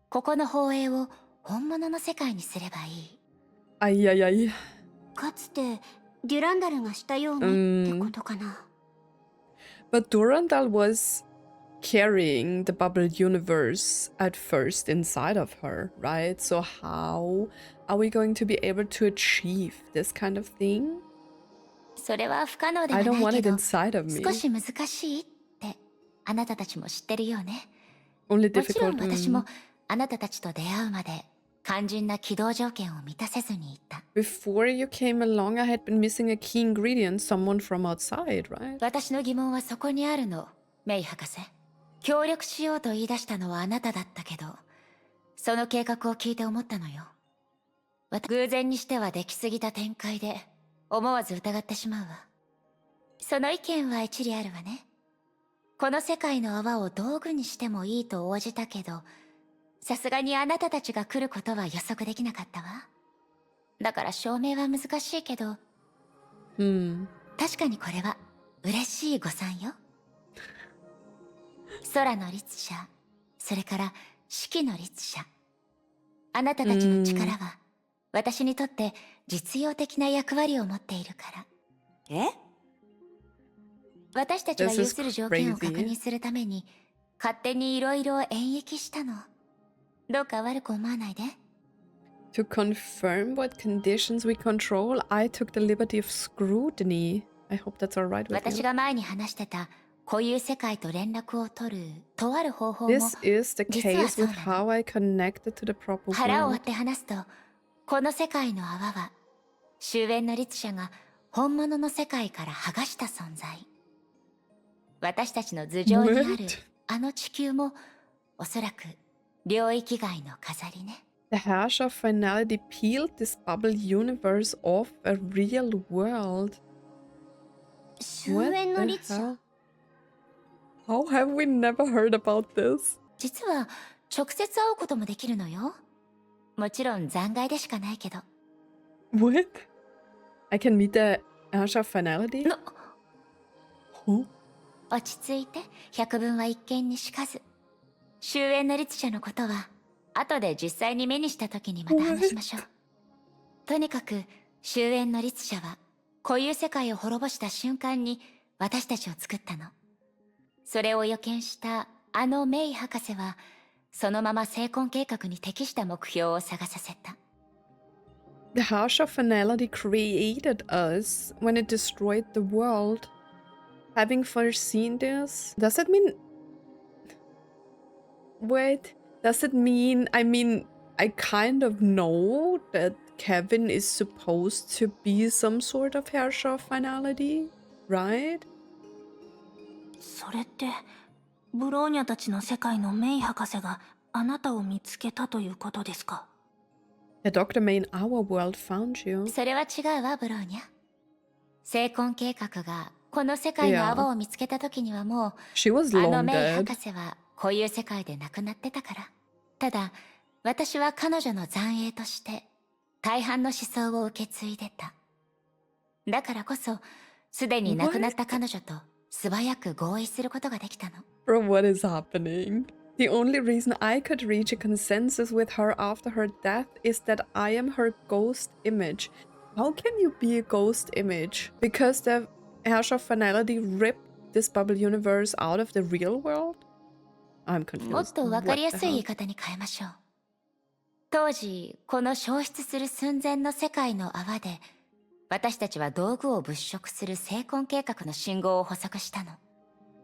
ここの放映を本物の世界にすればいい。Ay, ay, ay. かつてデュランダルがしたようにってことかな。But Durandal was carrying the bubble universe at first inside of her, right? So how are we going to be able to achieve this kind of thing? それは不可能では I な don't い want け it ど、 inside of me. 少し難しいってあなたたちも知ってるよね。 Only もちろん difficult. 私もあなたたちと出会うまで肝心な起動条件を満たせずにいた。 Before you came along, I had been missing a key ingredient, someone from outside, right? 私の疑問はそこにあるの、メイ博士。協力しようと言い出したのはあなただったけど、その計画を聞いて思ったのよ。偶然にしては出来すぎた展開で思わず疑ってしまうわ。その意見は一理あるわね。この世界の泡を道具にしてもいいと応じたけど、さすがにあなたたちが来ることは予測できなかったわ。だから証明は難しいけど、確かにこれは嬉しい誤算よ。空の律者、それから四季の律者。あなたたちの力は私にとって実用的な役割を持っているから。え？私たちが有する条件を確認するために勝手にいろいろ演繹したの。どうか悪く思わないで。To confirm what conditions we control, I took the liberty of scrutiny. I hope that's alright with you. 私が前に話してた固有世界と連絡を取るとある方法も This is the case with how I connected to the proper 腹を割 world. って話すと、この世界の泡は終焉の律者が本物の世界から剥がした存在。私たちの頭上にあるあの地球もおそらく領域外の飾りね。The Herrscher finality peeled this bubble universe off a real world. 終焉の律者。 How have we never heard about this? 実は直接会うこともできるのよ。もちろん残骸でしかないけど。What? I can meet the Herrscher finality? Huh? 落ち着いて、百聞は一見にしかず。終焉の律者のことは後で実際に目にした時にまた話しましょう。とにかく終焉の律者は固有世界を滅ぼした瞬間に私たちを作ったの。それを予見したあのメイ博士はそのまま成婚計画に適した目標を探させた。The Herrscher finality created us when it destroyed the world. Having foreseen this, does it mean... Wait, does it mean... I mean, I kind of know that Kevin is supposed to be some sort of Herrscher finality, right? それってブローニャたちの世界のメイ博士があなたを見つけたということですか？ The Dr. May in our world found you. それは違うわ、ブローニャ。成婚計画がこの世界の泡を見つけた時にはもう、She was あ long のメイ dead. 博士はこういう世界で亡くなってたから。ただ私は彼女の残影として大半の思想を受け継いでた。だからこそすでに亡くなった彼女と素早く合意することができたの。 Bro, what is happening? The only reason I could reach a consensus with her after her death is that I am her ghost image. How can you be a ghost image? Because the Herrscher finality ripped this bubble universe out of the real world? I'm confused. もっとわかりやすい言い方に変えましょう。当時この消失する寸前の世界の泡で私たちは道具を物色する成婚計画の信号を捕捉したの。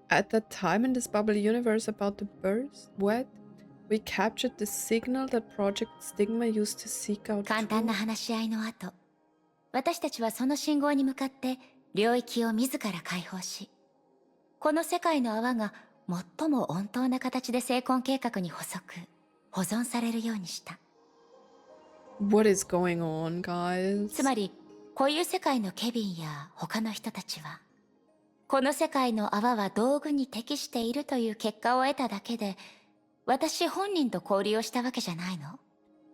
At that time in this bubble universe about the birth, what? We captured the signal that Project Stigma used to seek out 簡単な truth. 話し合いの後、私たちはその信号に向かって領域を自ら解放し、この世界の泡が最も穏当な形で成婚計画に保存されるようにした。What is going on, guys? つまりこういう世界のケビンや他の人たちはこの世界の泡は道具に適しているという結果を得ただけで私本人と交流をしたわけじゃないの。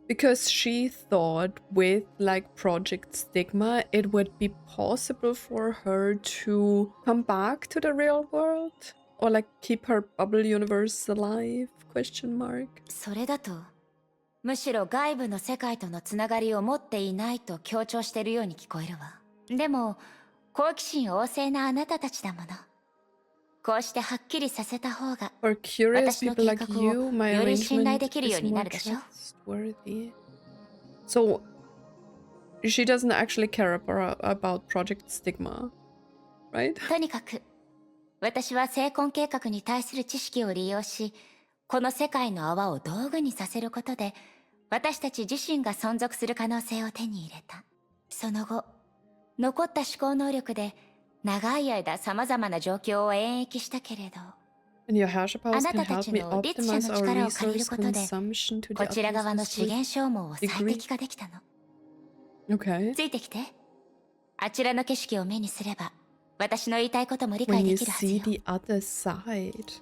Because she thought with like Project Stigma it would be possible for her to come back to the real world or like keep her bubble universe alive? Question mark. それだとむしろ外部の世界とのつながりを持っていないと強調しているように聞こえるわ。でも好奇心旺盛なあなたたちだもの。こうしてはっきりさせた方が For curious 私の people 計 like 画 you, を my より信頼 arrangement できるよう is にな more るでしょ。 trustworthy. So she doesn't actually care about Project Stigma, right? とにかく私は成婚計画に対する知識を利用し、この世界の泡を道具にさせることで私たち自身が存続する可能性を手に入れた。その後残った思考能力で長い間さまざまな状況を演繹したけれど、 And your Herrscher あ powers な can たた help ち me の律者 optimize の our 力を借りる resource ことで consumption to こ the ちら側の utmost 資源消耗を最 degree. 適化できたの。Okay. ついてきて。あちらの景色を目にすれば、私の言いたいことも理解 When で you きるはず see よ。 the other side.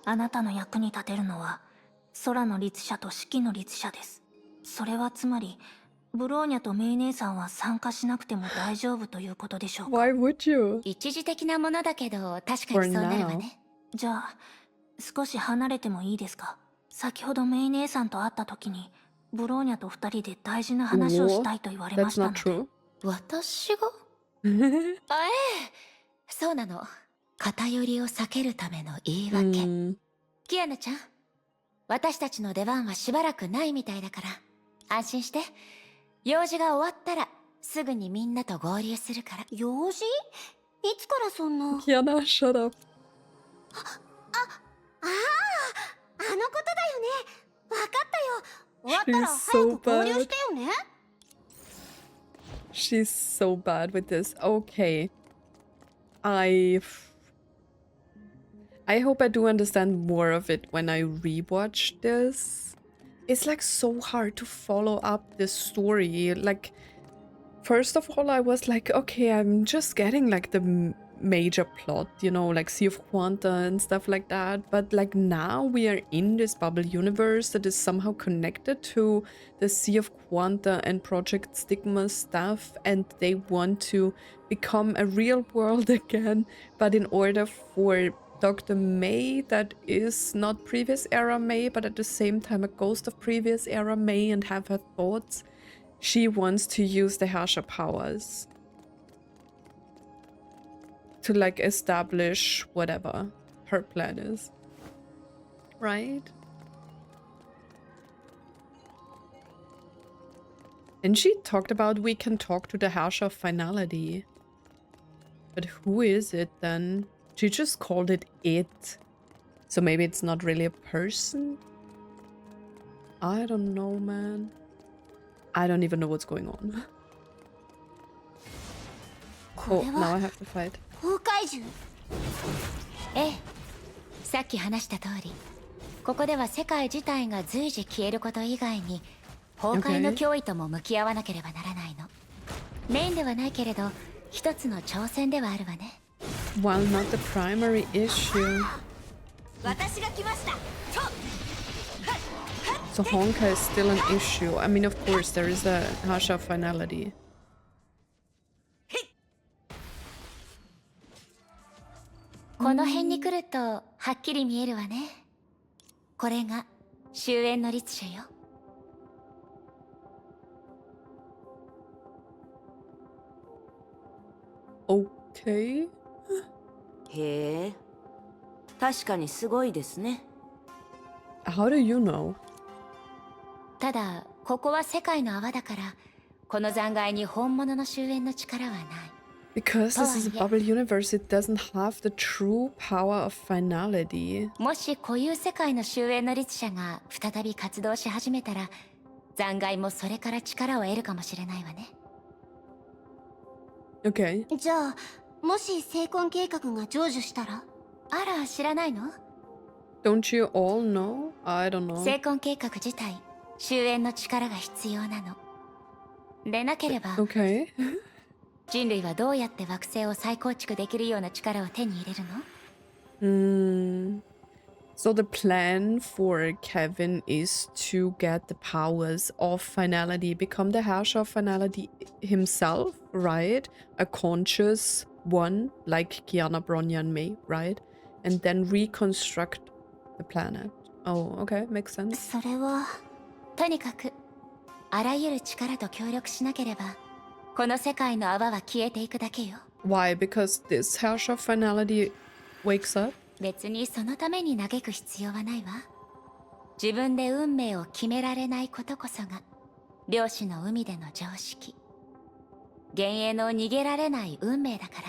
あなたの役に立てるのは空の律者と四季の律者です。それはつまりブローニャとメイ姉さんは参加しなくても大丈夫ということでしょうか。 Why would you? 一時的なものだけど、確か For にそうなるわ now. ね。じゃあ少し離れてもいいですか。先ほどメイ姉さんと会った時にブローニャと二人で大事な話をしたいと言われま That's したの not で。 true. 私がそうなの。偏りを避けるための言い訳。キアナちゃん、私たちの出番はしばらくないみたいだから、安心して。用事が終わったら、すぐにみんなと合流するから。用事？いつからそんな。 Kiana, shut up. あのことだよね。わかったよ。終わったら She's 早 so く合流 bad. してよね。 She's so bad with this. Okay. I hope I do understand more of it when I rewatch this. It's like so hard to follow up this story. Like, first of all, I was like, okay, I'm just getting like the major plot, you know, like Sea of Quanta and stuff like that. But like now we are in this bubble universe that is somehow connected to the Sea of Quanta and Project Stigma stuff, and they want to become a real world again. But in order for Dr. Mei, that is not previous era Mei, but at the same time a ghost of previous era Mei and have her thoughts, she wants to use the Herrscher powers to like establish whatever her plan is. Right? And she talked about we can talk to the Herrscher of Finality. But who is it then? She just called it it. So maybe it's not really a person? I don't know, man. I don't even know what's going on. Oh, now I have to fight. 崩壊獣？ええ、さっき話した通り、ここでは世界自体が随時消えること以外に、崩壊の脅威とも向き合わなければならないの。メインではないけれど、一つの挑戦ではあるわね。While not the primary issue. 私が来ました。 So Honkai is still an issue. I mean, of course, there is a Herrscher of Finality. この辺に来るとはっきり見えるわね。これが終焉の律者よ。Okay. へえ、確かにすごいですね。How do you know? ただ、ここは世界の泡だから、この残骸に本物の終焉の力はない。Because this is a bubble universe, it doesn't have the true power of finality. もし固有世界の終焉の律者が再び活動し始めたら、残骸もそれから力を得るかもしれないわね。Okay. じゃあもし成婚計画が成就したら？あら、知らないの？ Don't you all know? I don't know. 成婚計画自体、終焉の力が必要なの。でなければ、Okay. 人類はどうやって惑星を再構築できるような力を手に入れるの？ So the plan for Kevin is to get the powers of finality, become the Herrscher of finality himself, right? A conscious one, like Kiana, Bronya, and Mei, right? And then reconstruct the planet. Oh, okay, makes sense. それはとにかく、あらゆる力と協力しなければ、この世界の泡は消えていくだけよ。Why? Because this Herrscher of finality wakes up? 別にそのために嘆く必要はないわ。自分で運命を決められないことこそが、漁師の海での常識。幻影の逃げられない運命だから。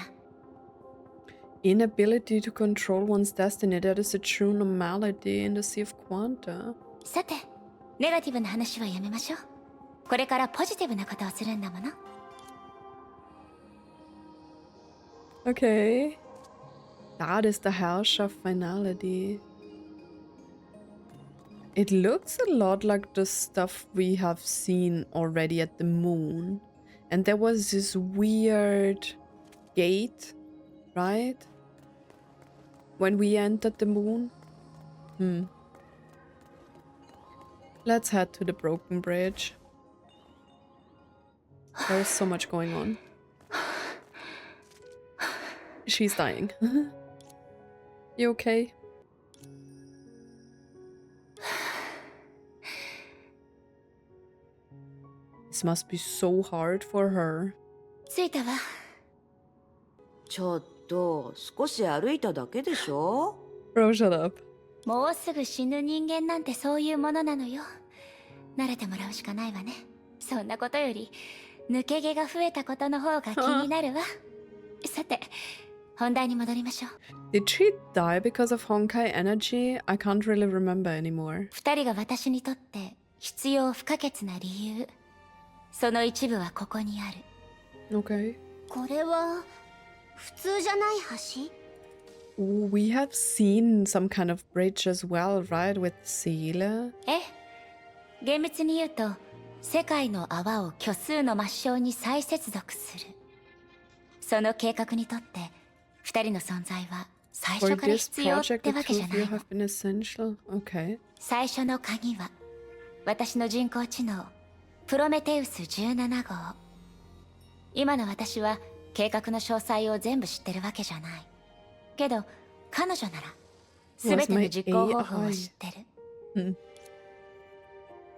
Inability to control one's destiny, that is a true normality in the Sea of Quanta. さて、ネガティブな話はやめましょう。これからポジティブなことをするんだもの。Okay. That is the Herrscher of finality. It looks a lot like the stuff we have seen already at the moon. And there was this weird gate, right? When we entered the moon. Let's head to the broken bridge. There's so much going on. She's dying. You okay? This must be so hard for her. 着いたわ。ちょっと少し歩いただけでしょ。 Bro, shut up. もうすぐ死ぬ人間なんてそういうものなのよ。慣れてもらうしかないわね。そんなことより抜け毛が増えたことの方が気になるわ。さて、本題に戻りましょう。Did she die because of Honkai energy? I can't really remember anymore. 二人が私にとって必要不可欠な理由。その一部はここにある。Okay. これは普通じゃない橋？ Ooh, we have seen some kind of bridge as well, right? With Seele. ええ、厳密に言うと世界の泡を虚数の末梢に再接続する。その計画にとって二人の存在は最 For 初から this 必要っ project, て the わけ two じゃ of な you いの。 have been essential. Okay. 最初の鍵は私の人工知能プロメテウス17号。今の私は計画の詳細を全部知ってるわけじゃない。けど彼女なら全ての実行方法を知ってる。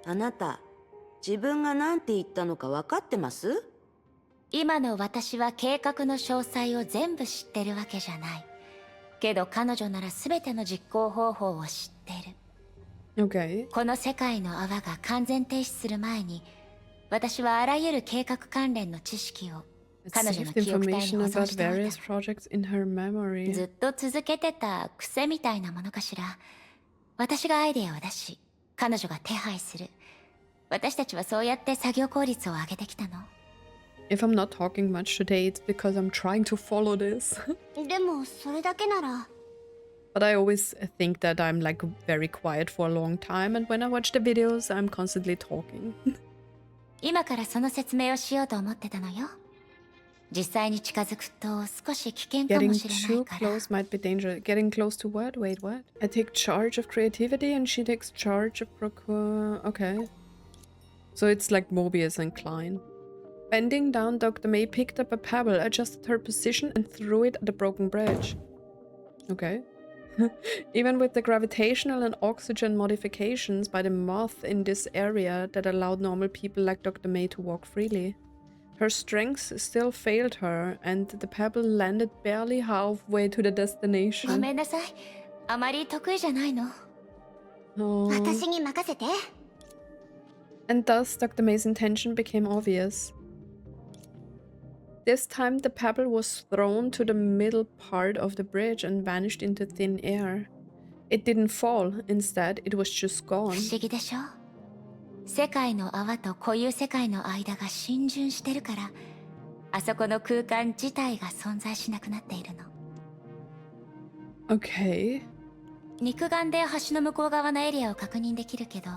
あなた、自分が何て言ったのか分かってます？今の私は計画の詳細を全部知ってるわけじゃない。けど彼女なら全ての実行方法を知ってる。Okay. この世界の泡が完全停止する前に、私はあらゆる計画関連の知識を It 彼女の saved 記憶体に information 保存 about しておい various projects in her た。 memory. ずっと続けてた癖みたいなものかしら。私がアイデアを出し、彼女が手配する。私たちはそうやって作業効率を上げてきたの。If I'm not talking much today, it's because I'm trying to follow this. でもそれだけなら But I always think that I'm like very quiet for a long time, and when I watch the videos, I'm constantly talking. 今からその説明をしようと思ってたのよ。実際に近づくと少し危険か Getting もしれな too いから。 close might be dangerous. Getting close to what? Wait, what? I take charge of creativity and she takes charge of procure. Okay. So it's like Mobius and Klein. Bending down, Dr. Mei picked up a pebble, adjusted her position, and threw it at the broken bridge. Okay. Even with the gravitational and oxygen modifications by the moth in this area that allowed normal people like Dr. Mei to walk freely, her strength still failed her, and the pebble landed barely halfway to the ご destination. めんなさい。あまり得意じゃないの。Oh. 私に任せて。 And thus, Dr. May's intention became obvious. This time, the pebble was thrown to the middle part of the bridge and vanished into thin air. It didn't fall, instead, it was just 不 gone. 思議でしょ。世界の泡と固有世界の間が浸潤してるから、あそこの空間自体が存在しなくなっているの。Okay. 肉眼で橋の向こう側のエリアを確認できるけど、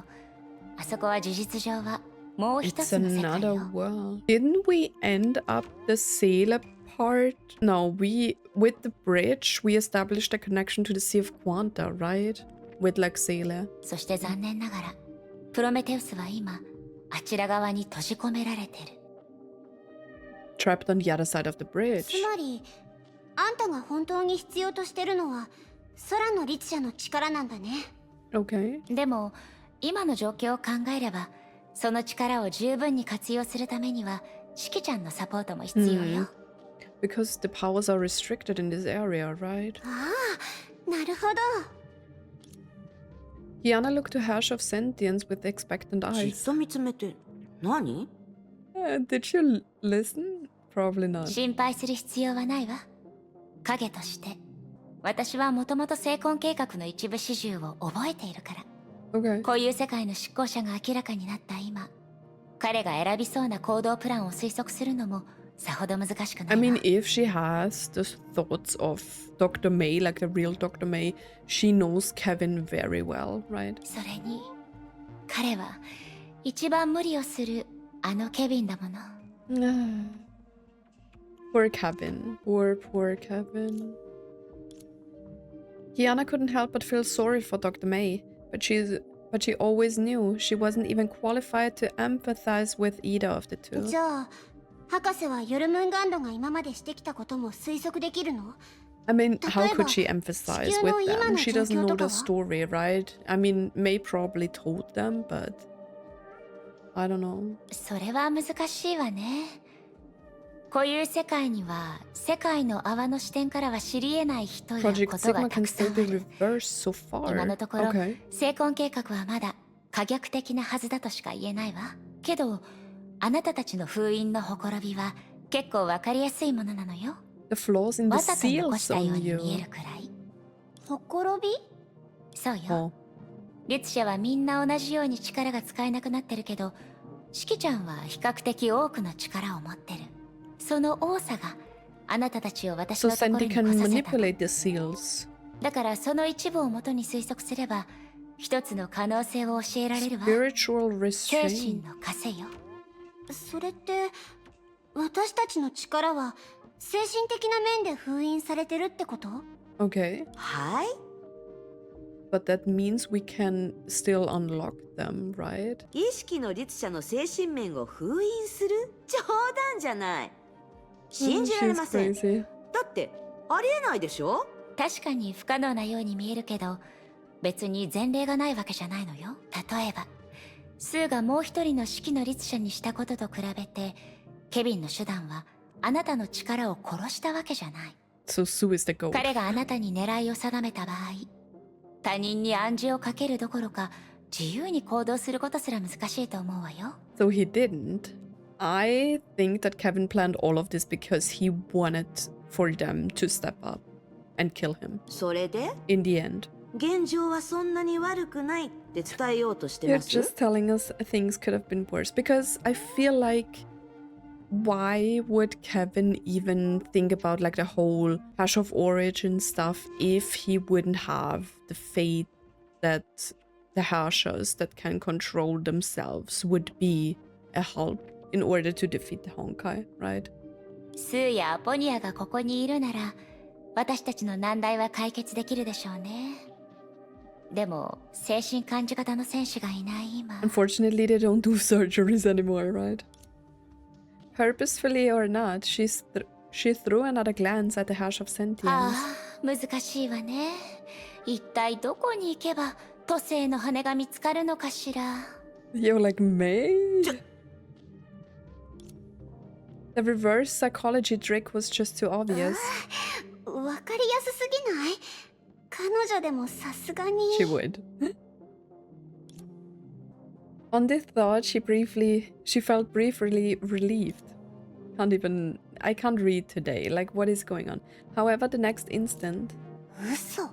あそこは事実上はもう一 It's つの世界 another よ。 world. Didn't we end up the Seele part? No, with the bridge, we established a connection to the Sea of Quanta, right? With like Seele. そして残念ながら、プロメテウスは今、あちら側に閉じ込められてる。Trapped on the other side of the つ bridge. まりあんたが本当に必要としてるのは空の律者の力なんだね。 Okay. でも、今の状況を考えれば、その力を十分に活用するためには、シキちゃんのサポートも必要よ。Because the powers are restricted in this area, right? ああ、なるほど。 Kiana looked to Herrschers of sentience with expectant じっ eyes. と見つめて何？ Did you listen? Probably not. 心配する必要はないわ。影として、私はもともと成婚計画の一部始終を覚えているから。Okay. こういう世界の執行者が明らかになった今、彼が選びそうな行動プランを推測するのも I mean, if she has the thoughts of Dr. Mei, like the real Dr. Mei, she knows Kevin very well, right? それに、彼は一番無理をするあのケビンだもの。Poor Kevin. Poor Kevin. Kiana couldn't help but feel sorry for Dr. Mei, but she always knew she wasn't even qualified to empathize with either of the two. じゃあ、博士はヨルムンガンドが今までしてきたことも推測できるの？ I mean, how could she empathize with them? She doesn't know the story, right? I mean, Mei probably told them, but I don't know. それは難しいわね。こういう世界には世界の泡の視点からは知り得ない人やことがたくさんある。今のところ、成婚計画はまだ可逆的なはずだとしか言えないわ。けど、あなたたちの封印のほころびは結構わかりやすいものなのよ。The flaws in the わざと残 seals したよう on に you. 見えるくらい。ほころび？そうよ。律者はみんな同じように力が使えなくなってるけど、シキちゃんは比較的多くの力を持ってる。その多さがあなたたちを私のところに来させたの。So Senti can manipulate the seals. だからその一部をもとに推測すれば、一つの可能性を教えられるわ。Spiritual 精 restraint. 神の枷よ。それって私たちの力は精神的な面で封印されてるってこと？ Okay. はい。 But that means we can still unlock them, right? 意識の律者の精神面を封印する？冗談じゃない。信じられません。だってありえないでしょ？確かに不可能なように見えるけど、別に前例がないわけじゃないのよ。例えば、スーがもう一人の指揮の律者にしたことと比べて、ケビンの手段はあなたの力を殺したわけじゃない。So Sue is the goat. 彼があなたに狙いを定めた場合、他人に暗示をかけるどころか、自由に行動することすら難しいと思うわよ。So he didn't. I think that Kevin planned all of this because he wanted for them to step up and kill him. それで In the end. 現状はそんなに悪くないって伝えようとして You're ます。 just telling us things could have been worse. Because I feel like, why would Kevin even think about like the whole Hash of Origin stuff if he wouldn't have the faith that the Herrschers that can control themselves would be a help in order to defeat the Honkai, right? スーやボニアがここにいるなら、私たちの難題は解決できるでしょうね。でも、精神感じ方の戦士がいない今。 Unfortunately, they don't do surgeries anymore, right? Purposefully or not, she threw another glance at the hash of sentience. ああ、難しいわね。一体どこに行けば都政の羽が見つかるのかしら。You're like, May? The reverse psychology trick was just too obvious. わかりやすすぎない？彼女でもさすがに。 She would. On this thought, she felt briefly relieved. I can't read today. Like, what is going on? However, the next instant, 嘘。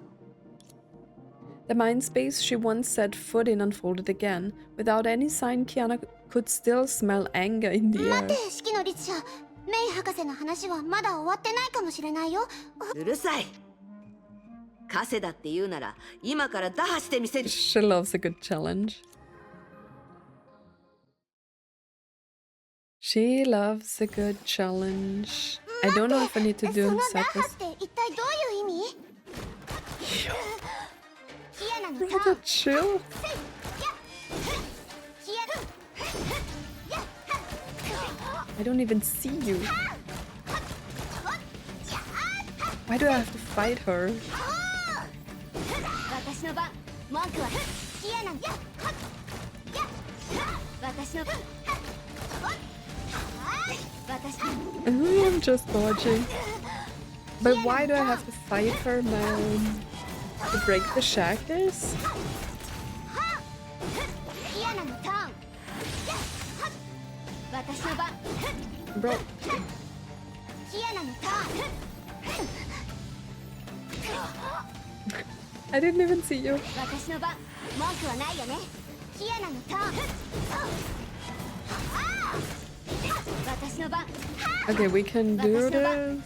the mind space she once set foot in unfolded again. Without any sign, Kiana could still smell anger in the 待 air. って、指揮の律者。メイ博士の話はまだ終わってないかもしれないよ。うるさい。カセだって言うなら今から打破してみせる。 She loves a good challenge. She loves a good challenge. I don't know if I need to そ do の打 seconds. 破って一体どういう意味？キアナのターン。 Brother, chill. I don't even see you. Why do I have to fight her? 私の番。文句はキアナの。私の番。I'm just dodging. But why do I have to fight her, man? To break the shackles? キアナのターン。私の番。 Bro. キアナのターン。 I didn't even see you. 私の番。文句はないよね。キアナのターン。Okay, we can do this.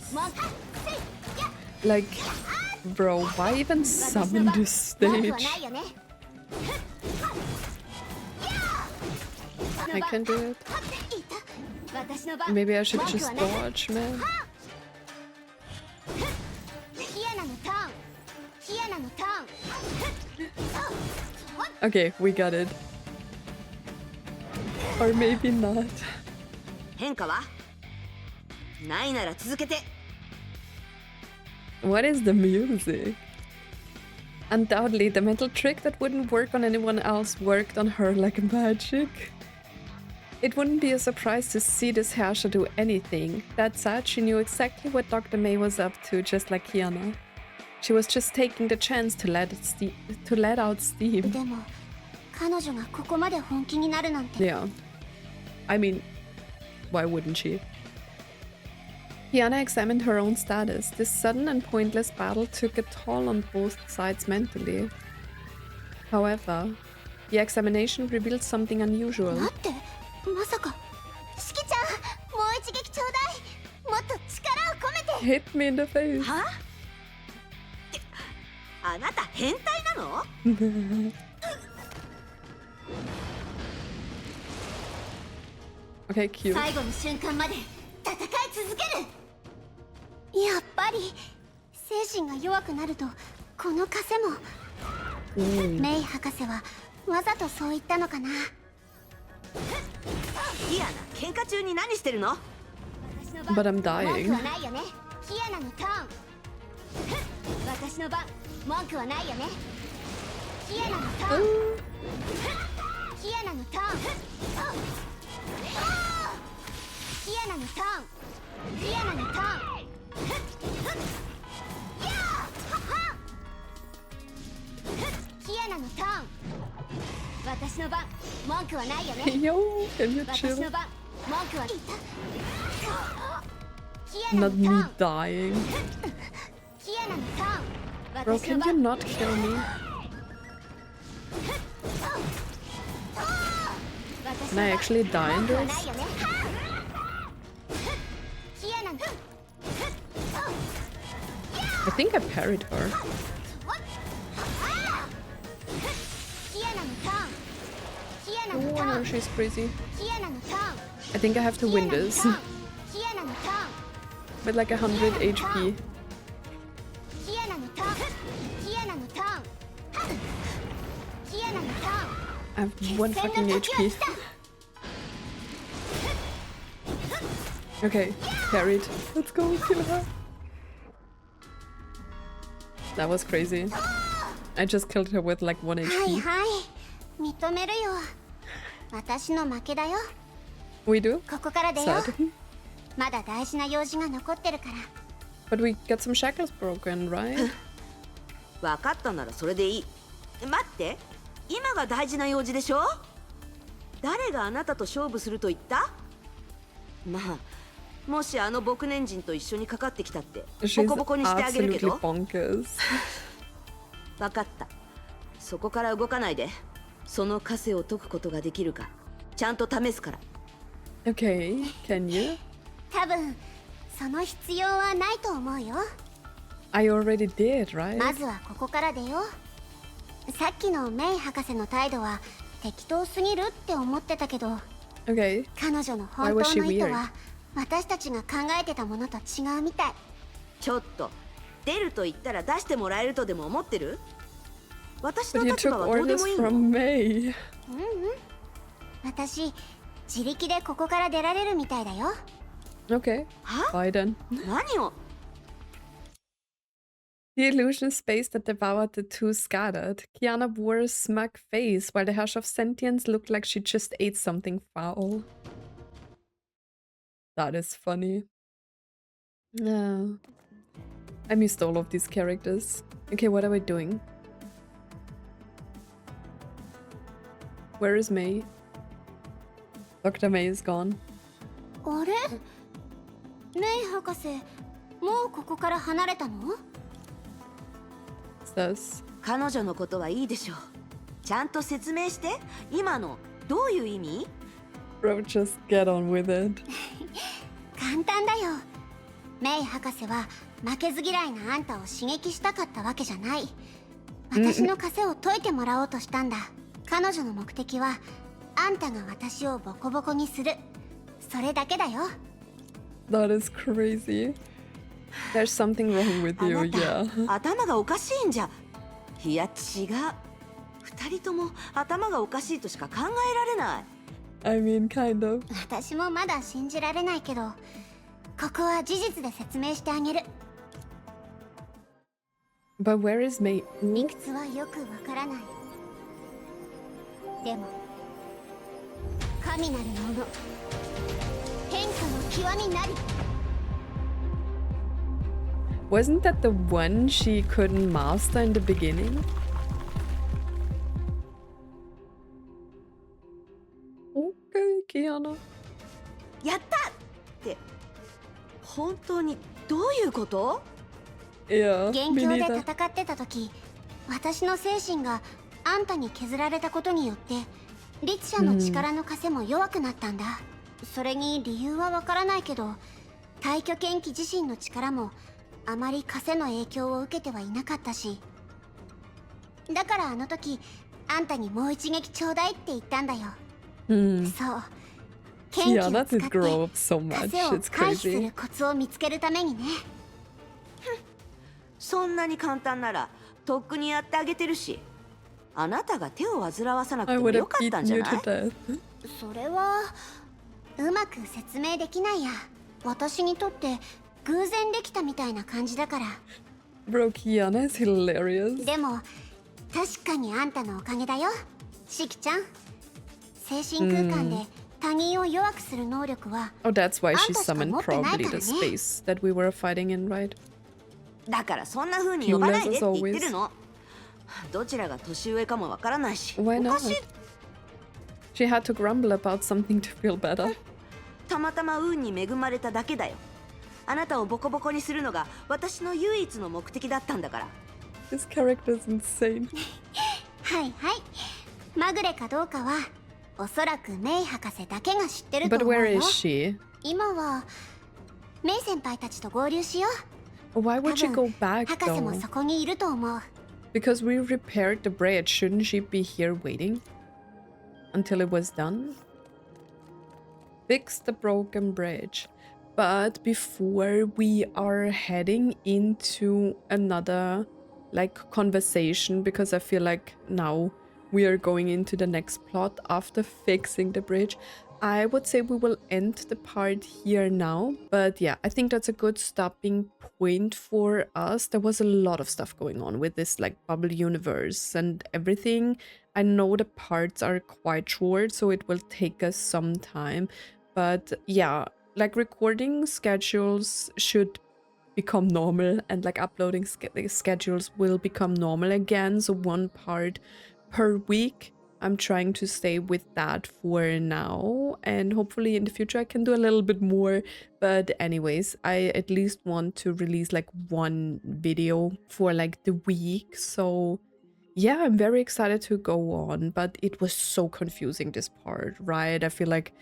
Like, bro, why even summon this stage? I can do it. Maybe I should just dodge, man. Okay, we got it. Or maybe not. What is the music? Undoubtedly, the mental trick that wouldn't work on anyone else worked on her like magic. It wouldn't be a surprise to see this Herrscher do anything. That said, she knew exactly what Dr. Mei was up to, just like Kiana. She was just taking the chance to let out steam. Yeah. I mean, why wouldn't she? Kiana examined her own status. This sudden and pointless battle took a toll on both sides mentally. However, the examination revealed something unusual. Hit me in the face. Okay, cute. やっぱり精神が弱くなるとこの枷もメイ博士はわざとそう言ったのかな。キアナ、喧嘩中に何してるの？ But I'm dying. 文句はないよね。キアナのターン。私の番。文句はないよね。キアナのターン。キアナのターン。キアナのターン。キアナのターン。キアナのターン。私の番。文句はないよね。Yo, can you chill? 私の番。文句は。Not me dying. キアナのターン。 Bro, can you not kill me? Can I actually die in this? I think I parried her. Oh no, she's crazy. I think I have to win this. With like 100 HP. I have 1 fucking HP. Okay, carried. Let's go, kill her. That was crazy. I just killed her with like 1 HP. We do? Sad. But we got some shackles broken, right? 分かったならそれでいい。待って、今が大事な用事でしょ？誰があなたと勝負すると言った？まあ、もしあの牧年人と一緒にかかってきたってボコボコにしてあげるけど。分かった。そこから動かないで。その枷を解くことができるかちゃんと試すから。Okay, can you? 多分その必要はないと思うよ。I already did, right? まずはここからでよ。さっきのメイ博士の態度は適当すぎるって思ってたけど、Okay. 彼女の本当の意図は私たちが考えてたものと違うみたい。ちょっと出ると言ったら出してもらえるとでも思ってる？私の But you 立場 took はどうで orders もいいの？ from Mei. 私自力でここから出られるみたいだよ。Okay. Bye then. 何を？ The illusion space that devoured the two scattered. Kiana wore a smug face, while the Herrscher of Sentience looked like she just ate something foul. That is funny. I missed all of these characters. Okay, what are we doing? Where is Mei? Dr. Mei is gone. あれ？メイ博士、もうここから離れたの？ Says. 彼女のことはいいでしょう。ちゃんと説明して。今のどういう意味？ Bro, just get on with it. 簡単だよ。メイ博士は負けず嫌いなあんたを刺激したかったわけじゃない。私の枷を解いてもらおうとしたんだ。彼女の目的はあんたが私をボコボコにする。それだけだよ。That is crazy. There's something wrong with you, yeah. 頭がおかしいんじゃ。いや違う。二人とも頭がおかしいとしか考えられない。I mean, kind of. 私もまだ信じられないけど、ここは事実で説明してあげる。But where is Mei? 理屈はよくわからない。でも、神なるもの、変化の極みなり。Wasn't that the one she couldn't master in the beginning? Okay, Kiana. やったって、本当にどういうこと？ Yeah, 元 me 凶で neither. 戦ってた時、私の精神があんたに削られたことによって律者の力の枷も弱くなったんだ。それに理由はわからないけど、大挙剣気自身の力もあまり枷の影響を受けてはいなかったし、だからあの時あんたにもう一撃ちょうだいって言ったんだよ。そう、剣気を Kiana 使っ did て grow up so much. 枷を It's 回避す crazy. るコツを見つけるためにね。そんなに簡単ならとっくにやってあげてるし、あなたが手を煩わさなく I ても would よ have かったん beaten じゃ you な to い？ death. それはうまく説明できないや。私にとって偶然できたみたいな感じだから。 Bro, Kiana is hilarious. でも確かにあんたのおかげだよ、シキちゃん。精神空間で他人を弱くする能力は Oh, that's why she あんたしか summoned 持ってない probably から the ね。 space that we were fighting in, right? だからそんな風に呼ばないでって言ってるの。どちらが年上かもわからないし、 Why おかしい。 not? She had to grumble about something to feel better. たまたま運に恵まれただけだよ。あなたをボコボコにするのが私の唯一の目的だったんだから。 This character is insane. はいはい。まぐれかどうかはおそらくメイ博士だけが知ってると But 思う where よ。 is she? 今はメイ先輩たちと合流しよう。 Why would she 多 go 分 back 博士も though? そこにいると思う。 Because we repaired the bridge. Shouldn't she be here waiting until it was done? Fix the broken bridge. But before we are heading into another like conversation, because I feel like now we are going into the next plot after fixing the bridge, I would say we will end the part here now. But yeah, I think that's a good stopping point for us. There was a lot of stuff going on with this like bubble universe and everything. I know the parts are quite short, so it will take us some time. But yeah, like recording schedules should become normal, and like uploading schedules will become normal again. So one part per week. I'm trying to stay with that for now, and hopefully in the future I can do a little bit more. But anyways, I at least want to release like one video for like the week. So yeah, I'm very excited to go on, but it was so confusing, this part, right? I feel like,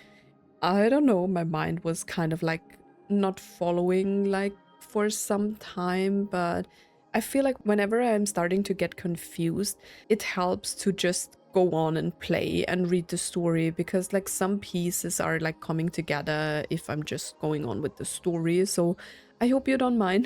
I don't know, my mind was kind of like not following like for some time, but I feel like whenever I'm starting to get confused, it helps to just go on and play and read the story, because like some pieces are like coming together if I'm just going on with the story. So I hope you don't mind.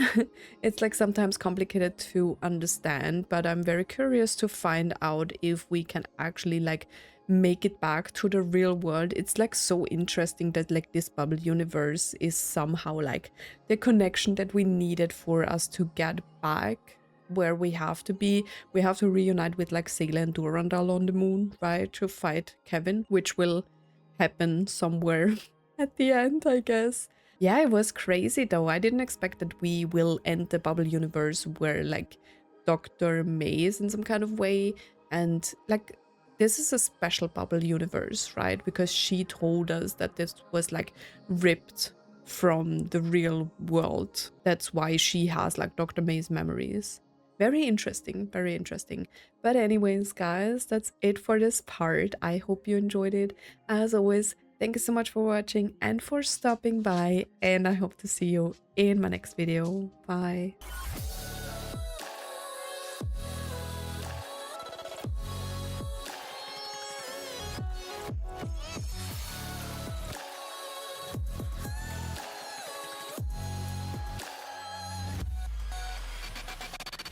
It's like sometimes complicated to understand, but I'm very curious to find out if we can actually like make it back to the real world. It's like so interesting that like this bubble universe is somehow like the connection that we needed for us to get back where we have to be. We have to reunite with like Sailor and Durandal on the moon, right, to fight Kevin, which will happen somewhere at the end, I guess. Yeah, it was crazy though. I didn't expect that we will end the bubble universe where like Dr. Mei is in some kind of way, and like this is a special bubble universe, right? Because she told us that this was like ripped from the real world. That's why she has like Dr. May's memories. Very interesting, very interesting. But anyways, guys, that's it for this part. I hope you enjoyed it. As always, Thank you so much for watching and for stopping by, and I hope to see you in my next video. Bye.